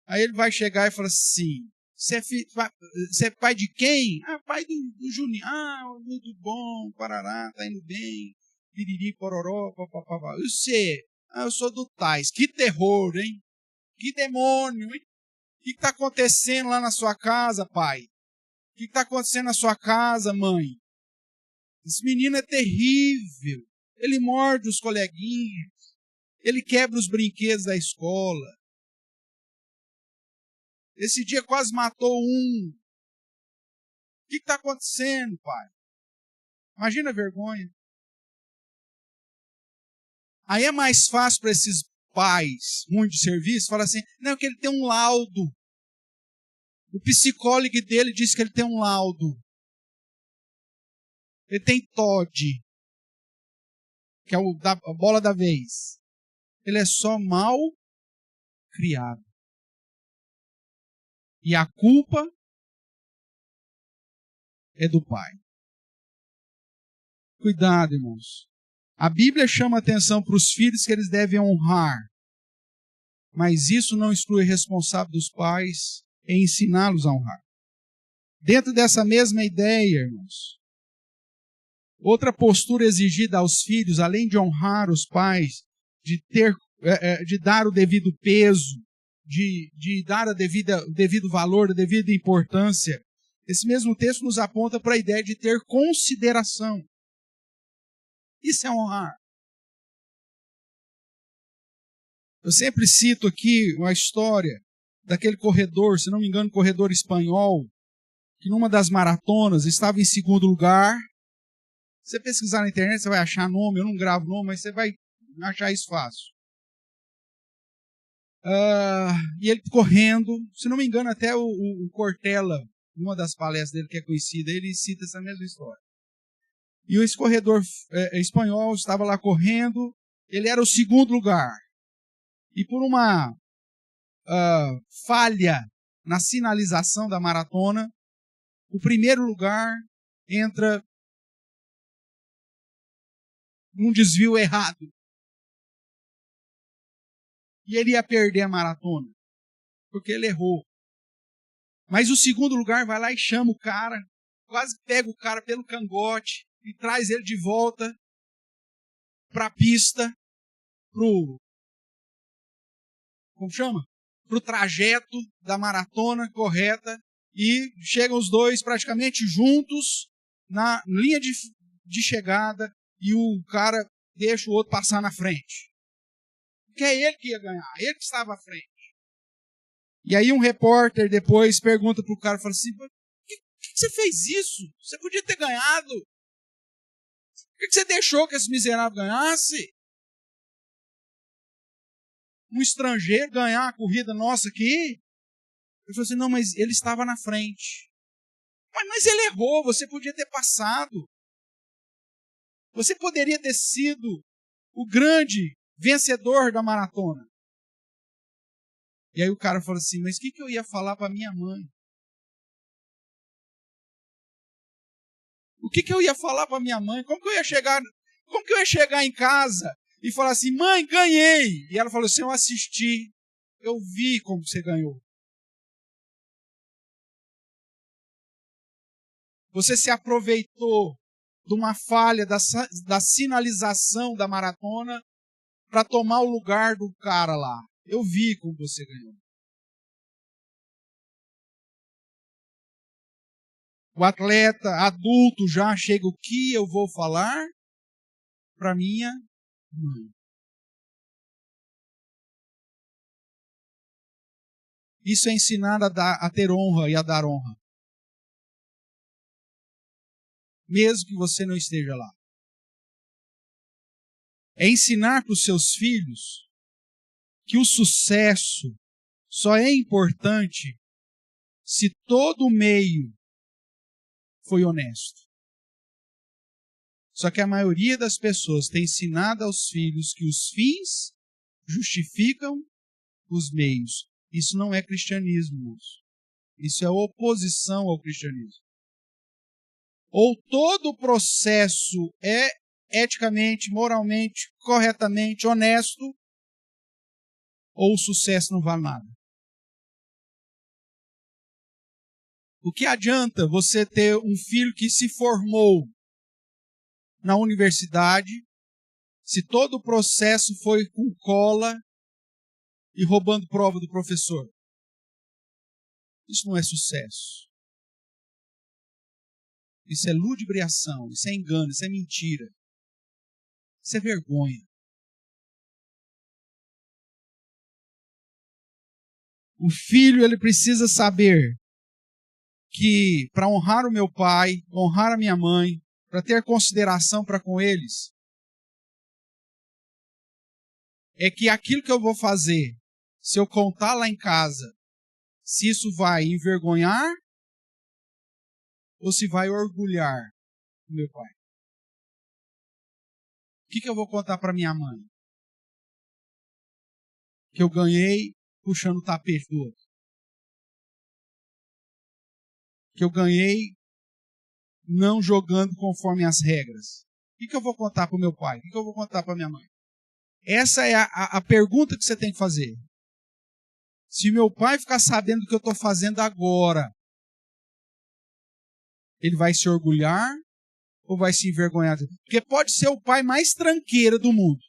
aí ele vai chegar e falar assim, você é pai de quem? Ah, pai do Juninho. Ah, muito bom, parará, tá indo bem. Piriri, pororó, papapá. E você? Ah, eu sou do Tais. Que terror, hein? Que demônio, hein? O que está acontecendo lá na sua casa, pai? O que está acontecendo na sua casa, mãe? Esse menino é terrível. Ele morde os coleguinhas. Ele quebra os brinquedos da escola. Esse dia quase matou um. O que está acontecendo, pai? Imagina a vergonha. Aí é mais fácil para esses pais, muito de serviço, falar assim, não, que ele tem um laudo. O psicólogo dele diz que ele tem um laudo. Ele tem TOD, que é a bola da vez. Ele é só mal criado. E a culpa é do pai. Cuidado, irmãos. A Bíblia chama atenção para os filhos que eles devem honrar. Mas isso não exclui a responsabilidade dos pais em ensiná-los a honrar. Dentro dessa mesma ideia, irmãos, outra postura exigida aos filhos, além de honrar os pais, de dar o devido peso, de dar o devido valor, a devida importância, esse mesmo texto nos aponta para a ideia de ter consideração. Isso é honrar. Eu sempre cito aqui uma história daquele corredor, se não me engano, corredor espanhol, que numa das maratonas estava em segundo lugar. Se você pesquisar na internet, você vai achar nome, eu não gravo nome, mas você vai achar isso fácil. E ele correndo, se não me engano, até o Cortella, numa das palestras dele que é conhecida, ele cita essa mesma história. E esse corredor espanhol estava lá correndo, ele era o segundo lugar. E por uma falha na sinalização da maratona, o primeiro lugar entra num desvio errado. E ele ia perder a maratona, porque ele errou. Mas o segundo lugar vai lá e chama o cara, quase pega o cara pelo cangote e traz ele de volta para a pista, como chama? Para o trajeto da maratona correta, e chegam os dois praticamente juntos na linha de chegada, e o cara deixa o outro passar na frente. Porque é ele que ia ganhar, ele que estava à frente. E aí um repórter depois pergunta para o cara, fala assim, por que você fez isso? Você podia ter ganhado. Por que você deixou que esse miserável ganhasse? Um estrangeiro ganhar a corrida nossa aqui? Ele falou assim, não, mas ele estava na frente. Mas ele errou, você podia ter passado. Você poderia ter sido o grande vencedor da maratona. E aí o cara falou assim, mas o que eu ia falar para minha mãe? O que eu ia falar para minha mãe? Como que eu ia chegar em casa e falar assim, mãe, ganhei? E ela falou assim, eu assisti, eu vi como você ganhou. Você se aproveitou de uma falha da sinalização da maratona para tomar o lugar do cara lá. Eu vi como você ganhou. O atleta adulto já chega, o que eu vou falar para minha mãe? Isso é ensinar a ter honra e a dar honra. Mesmo que você não esteja lá. É ensinar para os seus filhos que o sucesso só é importante se todo o meio foi honesto. Só que a maioria das pessoas tem ensinado aos filhos que os fins justificam os meios. Isso não é cristianismo, irmãos. Isso é oposição ao cristianismo. Ou todo o processo é eticamente, moralmente, corretamente, honesto, ou o sucesso não vale nada. O que adianta você ter um filho que se formou na universidade, se todo o processo foi com cola e roubando prova do professor? Isso não é sucesso. Isso é ludibriação, isso é engano, isso é mentira. Isso é vergonha. O filho, ele precisa saber que para honrar o meu pai, honrar a minha mãe, para ter consideração para com eles, é que aquilo que eu vou fazer, se eu contar lá em casa, se isso vai envergonhar ou se vai orgulhar o meu pai. O que eu vou contar para minha mãe? Que eu ganhei puxando o tapete do outro. Que eu ganhei não jogando conforme as regras. O que eu vou contar para o meu pai? O que eu vou contar para minha mãe? Essa é a pergunta que você tem que fazer. Se meu pai ficar sabendo o que eu estou fazendo agora, ele vai se orgulhar ou vai se envergonhar? Porque pode ser o pai mais tranqueira do mundo.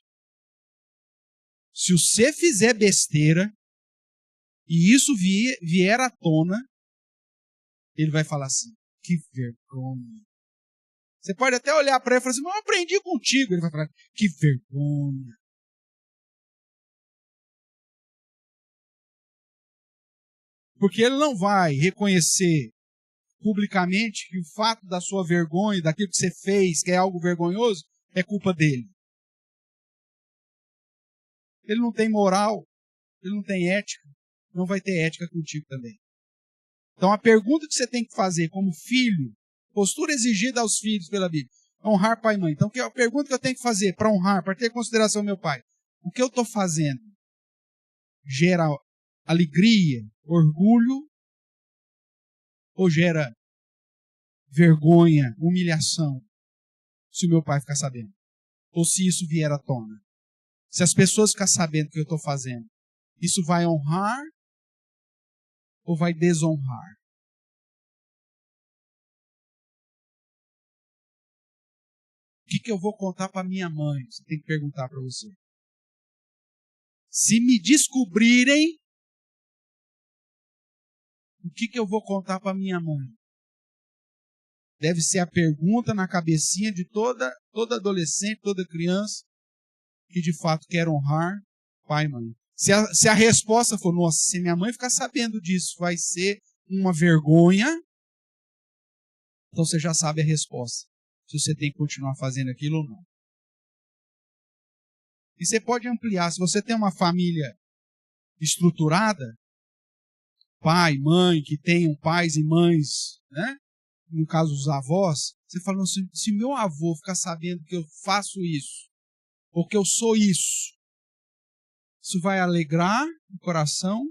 Se você fizer besteira e isso vier à tona, ele vai falar assim, que vergonha. Você pode até olhar para ele e falar assim, mas eu aprendi contigo. Ele vai falar, que vergonha. Porque ele não vai reconhecer publicamente que o fato da sua vergonha, daquilo que você fez, que é algo vergonhoso, é culpa dele. Ele não tem moral, ele não tem ética, não vai ter ética contigo também. Então a pergunta que você tem que fazer como filho, postura exigida aos filhos pela Bíblia, honrar pai e mãe. Então a pergunta que eu tenho que fazer para honrar, para ter consideração do meu pai, o que eu estou fazendo gera alegria, orgulho, ou gera vergonha, humilhação, se o meu pai ficar sabendo? Ou se isso vier à tona? Se as pessoas ficarem sabendo o que eu estou fazendo, isso vai honrar ou vai desonrar? O que eu vou contar para minha mãe? Você tem que perguntar para você. Se me descobrirem, o que eu vou contar para minha mãe? Deve ser a pergunta na cabecinha de toda adolescente, toda criança que de fato quer honrar pai e mãe. Se a resposta for, nossa, se minha mãe ficar sabendo disso, vai ser uma vergonha, então você já sabe a resposta. Se você tem que continuar fazendo aquilo ou não. E você pode ampliar. Se você tem uma família estruturada, pai, mãe, que tenham pais e mães, né? No caso os avós, você fala, se meu avô ficar sabendo que eu faço isso, ou que eu sou isso vai alegrar o coração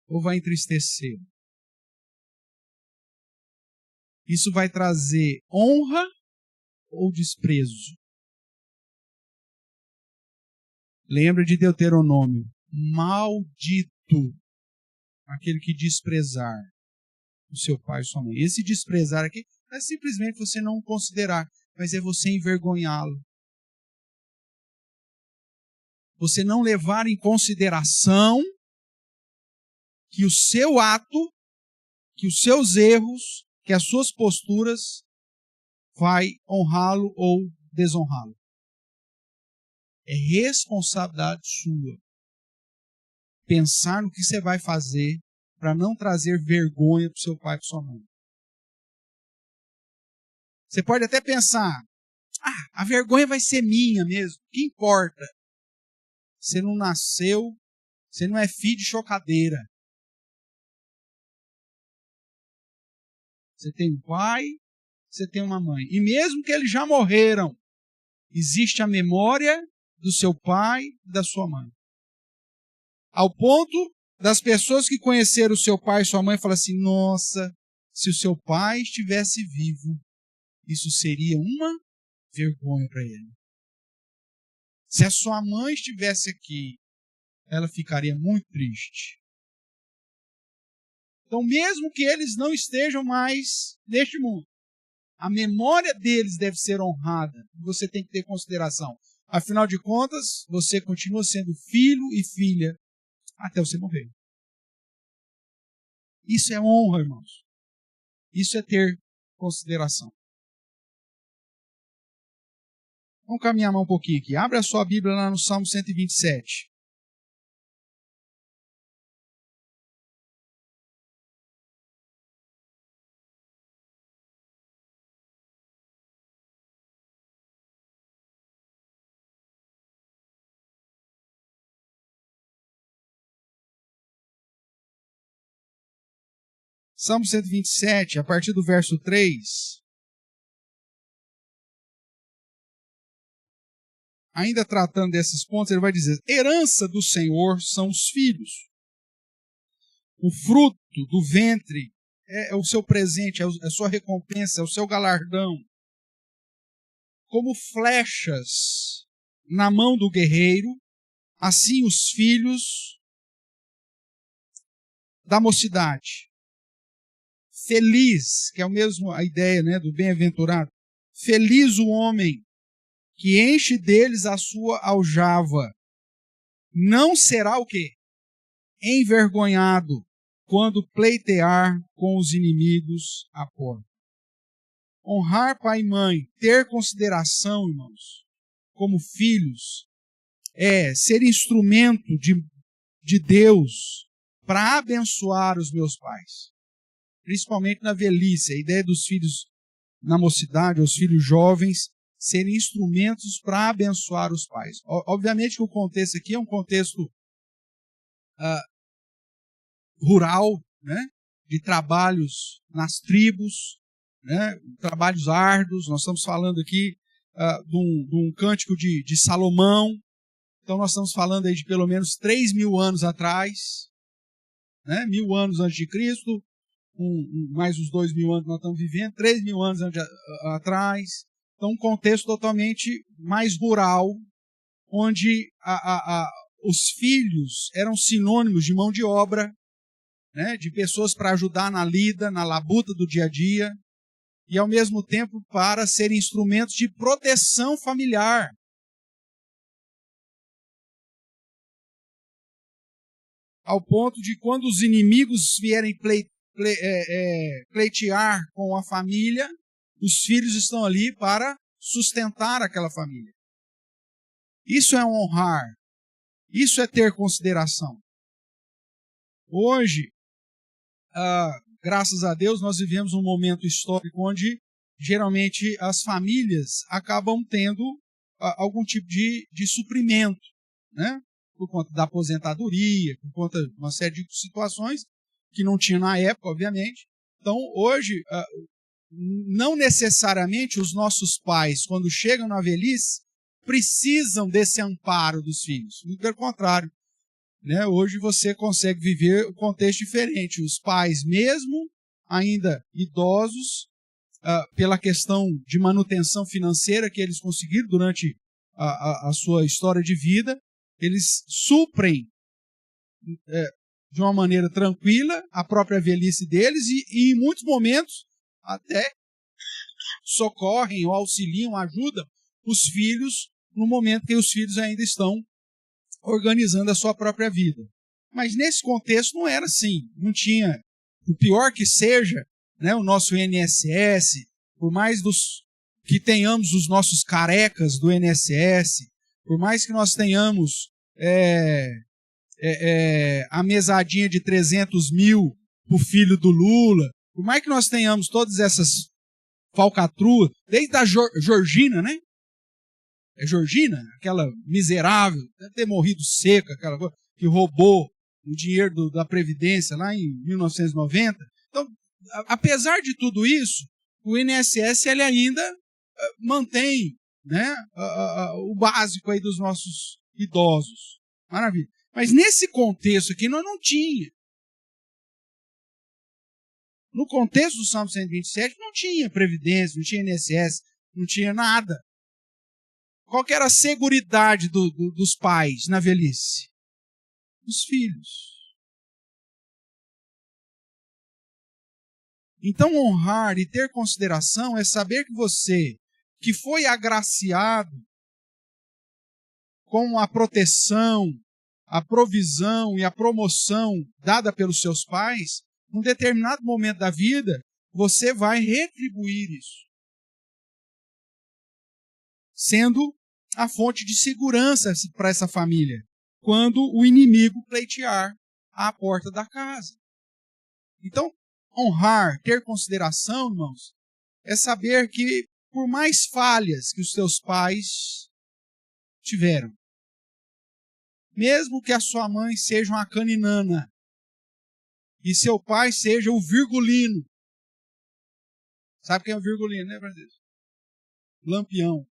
ou vai entristecer? Isso vai trazer honra ou desprezo? Lembra de Deuteronômio. Maldito aquele que desprezar o seu pai e sua mãe. Esse desprezar aqui não é simplesmente você não considerar, mas é você envergonhá-lo. Você não levar em consideração que o seu ato, que os seus erros, que as suas posturas vai honrá-lo ou desonrá-lo. É responsabilidade sua pensar no que você vai fazer para não trazer vergonha para o seu pai e para sua mãe. Você pode até pensar, a vergonha vai ser minha mesmo, o que importa? Você não nasceu, você não é filho de chocadeira. Você tem um pai, você tem uma mãe. E mesmo que eles já morreram, existe a memória do seu pai e da sua mãe. Ao ponto das pessoas que conheceram o seu pai e sua mãe falar assim, nossa, se o seu pai estivesse vivo, isso seria uma vergonha para ele. Se a sua mãe estivesse aqui, ela ficaria muito triste. Então, mesmo que eles não estejam mais neste mundo, a memória deles deve ser honrada. Você tem que ter consideração. Afinal de contas, você continua sendo filho e filha até você morrer. Isso é honra, irmãos. Isso é ter consideração. Vamos caminhar mais um pouquinho aqui. Abre a sua Bíblia lá no Salmo 127. Salmo 127, a partir do verso 3. Ainda tratando desses pontos, ele vai dizer: herança do Senhor são os filhos. O fruto do ventre é o seu presente, é a sua recompensa, é o seu galardão. Como flechas na mão do guerreiro, assim os filhos da mocidade. Feliz, que é o mesmo a ideia, né, do bem-aventurado. Feliz o homem que enche deles a sua aljava. Não será o quê? Envergonhado quando pleitear com os inimigos à porta. Honrar pai e mãe, ter consideração, irmãos, como filhos, é ser instrumento de Deus para abençoar os meus pais. Principalmente na velhice, a ideia dos filhos na mocidade, os filhos jovens, serem instrumentos para abençoar os pais. Obviamente que o contexto aqui é um contexto rural, né, de trabalhos nas tribos, né, trabalhos árduos. Nós estamos falando aqui de um cântico de Salomão. Então nós estamos falando aí de pelo menos 3.000 anos atrás, né, 1.000 anos antes de Cristo, mais os 2.000 anos que nós estamos vivendo, 3.000 anos atrás. Então um contexto totalmente mais rural, onde os filhos eram sinônimos de mão de obra, né, de pessoas para ajudar na lida, na labuta do dia a dia, e ao mesmo tempo para serem instrumentos de proteção familiar. Ao ponto de quando os inimigos vierem pleitear com a família, os filhos estão ali para sustentar aquela família. Isso é honrar. Isso é ter consideração. Hoje, graças a Deus, nós vivemos um momento histórico onde geralmente as famílias acabam tendo algum tipo de suprimento, né? Por conta da aposentadoria, por conta de uma série de situações que não tinha na época, obviamente. Então, hoje, não necessariamente os nossos pais, quando chegam na velhice, precisam desse amparo dos filhos. Muito pelo contrário. Né? Hoje você consegue viver um contexto diferente. Os pais, mesmo ainda idosos, pela questão de manutenção financeira que eles conseguiram durante a sua história de vida, eles suprem de uma maneira tranquila a própria velhice deles e em muitos momentos até socorrem ou auxiliam, ajudam os filhos no momento que os filhos ainda estão organizando a sua própria vida. Mas nesse contexto não era assim. Não tinha, o pior que seja, né, o nosso INSS, por mais que tenhamos os nossos carecas do INSS, por mais que nós tenhamos a mesadinha de 300 mil para o filho do Lula, por mais que nós tenhamos todas essas falcatruas, desde a Georgina, né? É Georgina, aquela miserável, deve ter morrido seca, aquela coisa, que roubou o dinheiro da Previdência lá em 1990. Então, apesar de tudo isso, o INSS ele ainda mantém, né, o básico aí dos nossos idosos. Maravilha. Mas nesse contexto aqui nós não tinha. No contexto do Salmo 127 não tinha Previdência, não tinha INSS, não tinha nada. Qual que era a seguridade dos pais na velhice? Os filhos. Então, honrar e ter consideração é saber que você, que foi agraciado com a proteção, a provisão e a promoção dada pelos seus pais, num determinado momento da vida, você vai retribuir isso, sendo a fonte de segurança para essa família, quando o inimigo pleitear à porta da casa. Então, honrar, ter consideração, irmãos, é saber que, por mais falhas que os seus pais tiveram, mesmo que a sua mãe seja uma caninana e seu pai seja o virgulino. Sabe quem é o virgulino, né, brasileiro? Lampião.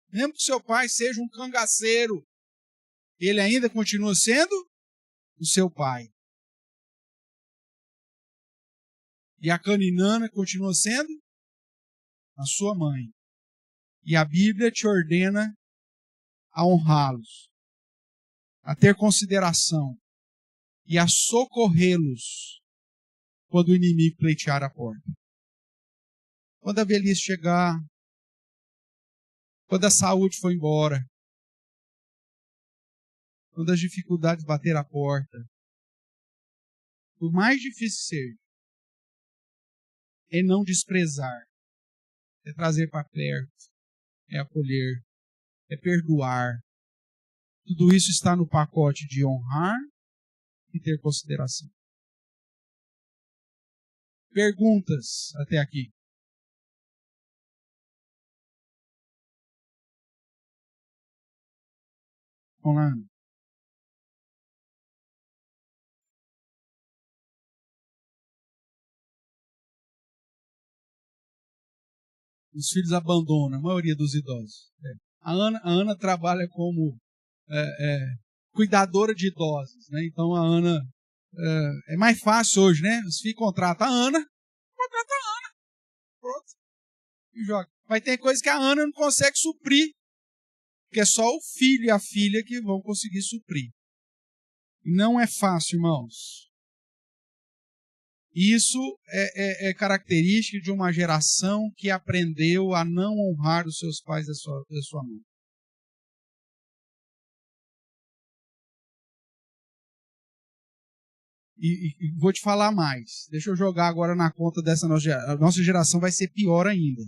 Mesmo que seu pai seja um cangaceiro, ele ainda continua sendo o seu pai. E a caninana continua sendo a sua mãe. E a Bíblia te ordena a honrá-los, a ter consideração e a socorrê-los quando o inimigo pleitear a porta. Quando a velhice chegar, quando a saúde for embora, quando as dificuldades bater a porta, por mais difícil seja, é não desprezar, é trazer para perto, é acolher, é perdoar. Tudo isso está no pacote de honrar e ter consideração. Perguntas até aqui? Rolando. Os filhos abandonam, a maioria dos idosos. A Ana trabalha como cuidadora de idosos, né? Então a Ana é mais fácil hoje, né? Os filhos contratam a Ana, pronto, e joga. Mas tem coisa que a Ana não consegue suprir, porque é só o filho e a filha que vão conseguir suprir. E não é fácil, irmãos. Isso é característica de uma geração que aprendeu a não honrar os seus pais e a sua mãe. E vou te falar mais. Deixa eu jogar agora na conta dessa nossa geração. A nossa geração vai ser pior ainda.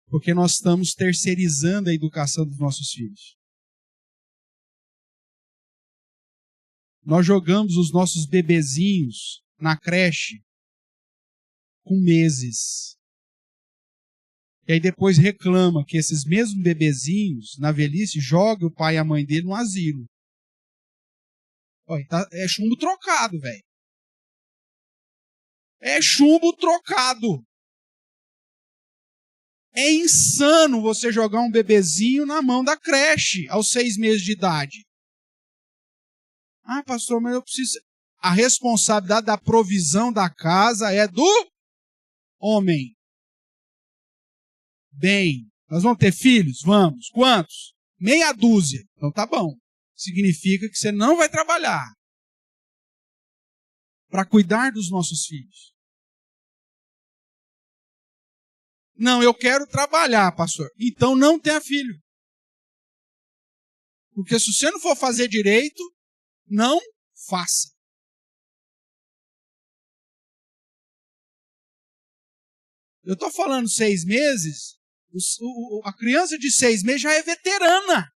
Porque nós estamos terceirizando a educação dos nossos filhos. Nós jogamos os nossos bebezinhos na creche com meses. E aí depois reclama que esses mesmos bebezinhos, na velhice, jogam o pai e a mãe dele no asilo. Olha, é chumbo trocado, velho. É chumbo trocado. É insano você jogar um bebezinho na mão da creche aos 6 meses de idade. Ah, pastor, mas eu preciso... A responsabilidade da provisão da casa é do homem. Bem, nós vamos ter filhos? Vamos. Quantos? Meia dúzia. Então tá bom. Significa que você não vai trabalhar para cuidar dos nossos filhos. Não, eu quero trabalhar, pastor. Então não tenha filho. Porque se você não for fazer direito, não faça. Eu estou falando 6 meses, a criança de 6 meses já é veterana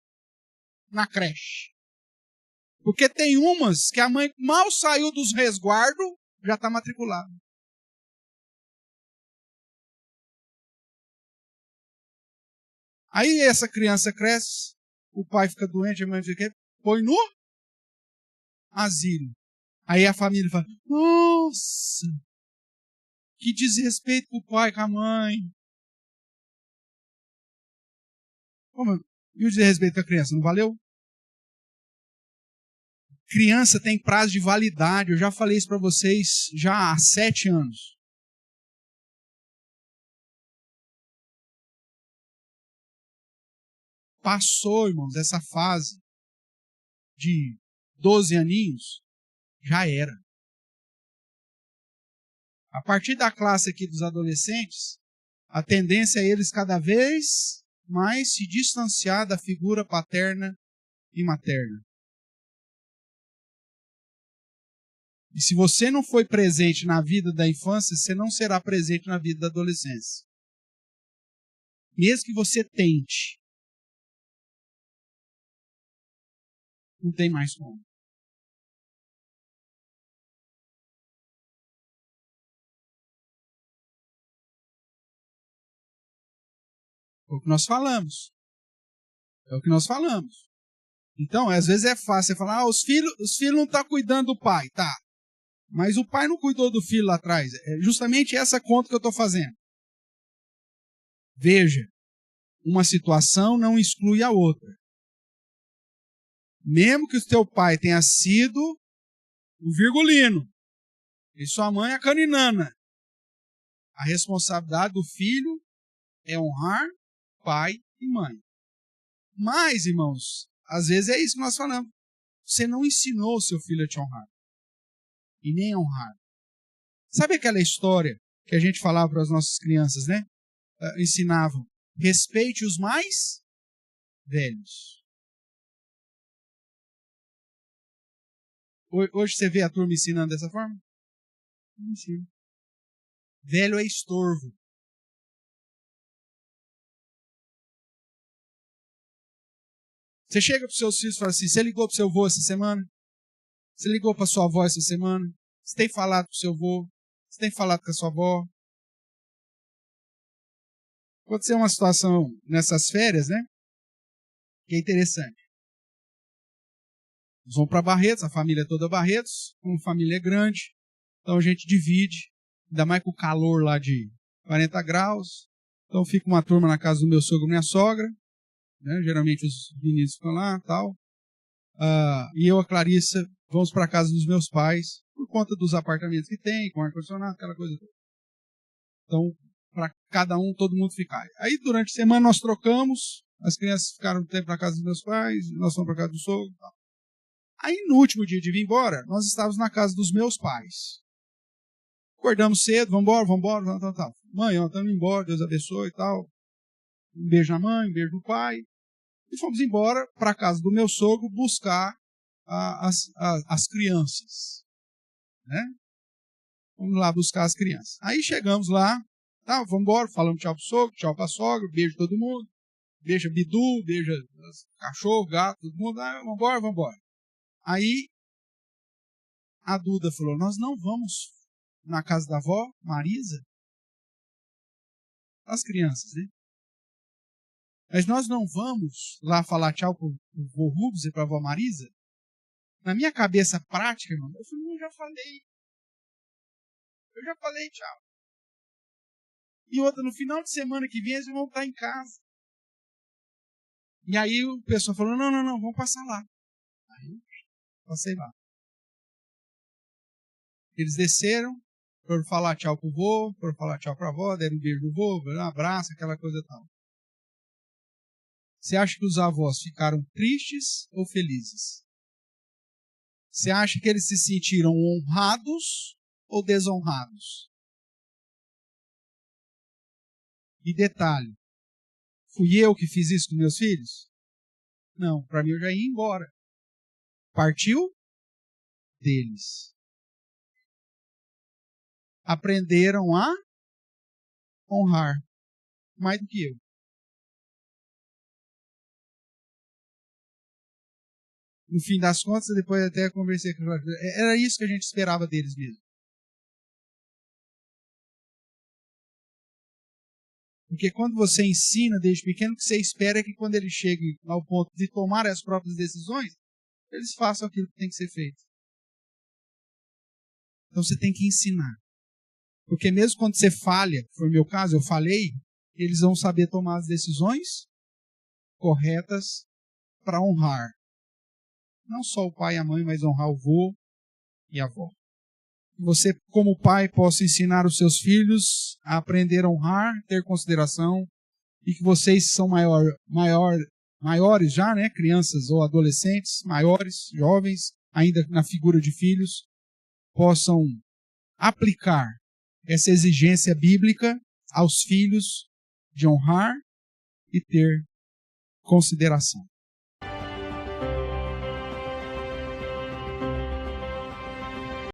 na creche. Porque tem umas que a mãe mal saiu dos resguardos, já está matriculada. Aí essa criança cresce, o pai fica doente, a mãe fica, põe no asilo. Aí a família fala, nossa, que desrespeito com o pai, com a mãe. Como? E o desrespeito com a criança, não valeu? Criança tem prazo de validade, eu já falei isso para vocês já há 7 anos. Passou, irmãos, essa fase de 12 aninhos, já era. A partir da classe aqui dos adolescentes, a tendência é eles cada vez mais se distanciar da figura paterna e materna. E se você não foi presente na vida da infância, você não será presente na vida da adolescência. Mesmo que você tente, não tem mais como. É o que nós falamos. É o que nós falamos. Então, às vezes é fácil você falar, os filhos não estão cuidando do pai. Tá. Mas o pai não cuidou do filho lá atrás. É justamente essa conta que eu estou fazendo. Veja, uma situação não exclui a outra. Mesmo que o teu pai tenha sido o virgulino e sua mãe a caninana, a responsabilidade do filho é honrar pai e mãe. Mas, irmãos, às vezes é isso que nós falamos. Você não ensinou o seu filho a te honrar. E nem a honrar. Sabe aquela história que a gente falava para as nossas crianças, né? Ensinavam. Respeite os mais velhos. Hoje você vê a turma ensinando dessa forma? Não ensina. Velho é estorvo. Você chega para os seus filhos e fala assim, você ligou para o seu avô essa semana? Você ligou para a sua avó essa semana? Você tem falado com o seu avô? Você tem falado com a sua avó? Aconteceu uma situação nessas férias, né? Que é interessante. Nós vamos para Barretos, a família é toda Barretos, uma família grande, então a gente divide, ainda mais com o calor lá de 40 graus, então fica uma turma na casa do meu sogro e minha sogra, né? Geralmente os meninos ficam lá e tal, e eu e a Clarissa vamos para a casa dos meus pais, por conta dos apartamentos que tem, com ar-condicionado, aquela coisa toda. Então, para cada um, todo mundo ficar. Aí durante a semana nós trocamos, as crianças ficaram um tempo na casa dos meus pais, nós fomos para a casa do sogro e tal. Aí, no último dia de vir embora, nós estávamos na casa dos meus pais. Acordamos cedo, vamos embora, tal. Mãe, ó, estamos indo embora, Deus abençoe e tal. Um beijo na mãe, um beijo no pai. E fomos embora para a casa do meu sogro buscar as crianças. Né? Vamos lá buscar as crianças. Aí chegamos lá, tá, vamos embora, falamos tchau pro sogro, tchau pra sogra, beijo todo mundo. Beija Bidu, beija cachorro, gato, todo mundo. Vamos embora. Aí, a Duda falou, nós não vamos na casa da avó, Marisa? As crianças, né? Mas nós não vamos lá falar tchau pro vô Rubens e pra avó Marisa? Na minha cabeça prática, irmão, eu falei, eu já falei tchau. E outra, no final de semana que vem, eles vão estar em casa. E aí o pessoal falou, não, vamos passar lá. Aí, passei lá. Eles desceram, foram falar tchau pro vô, foram falar tchau pra avó, deram um beijo no vô, um abraço, aquela coisa tal. Você acha que os avós ficaram tristes ou felizes? Você acha que eles se sentiram honrados ou desonrados? E detalhe, fui eu que fiz isso com meus filhos? Não, para mim eu já ia embora. Partiu deles. Aprenderam a honrar mais do que eu. No fim das contas, depois até conversei com eles. Era isso que a gente esperava deles mesmo. Porque quando você ensina desde pequeno, o que você espera é que quando eles cheguem ao ponto de tomar as próprias decisões, eles façam aquilo que tem que ser feito. Então você tem que ensinar. Porque mesmo quando você falha, foi o meu caso, eu falhei, eles vão saber tomar as decisões corretas para honrar. Não só o pai e a mãe, mas honrar o vô e a avó. Você, como pai, possa ensinar os seus filhos a aprender a honrar, ter consideração, e que vocês são maiores já, né, crianças ou adolescentes, maiores, jovens, ainda na figura de filhos, possam aplicar essa exigência bíblica aos filhos de honrar e ter consideração.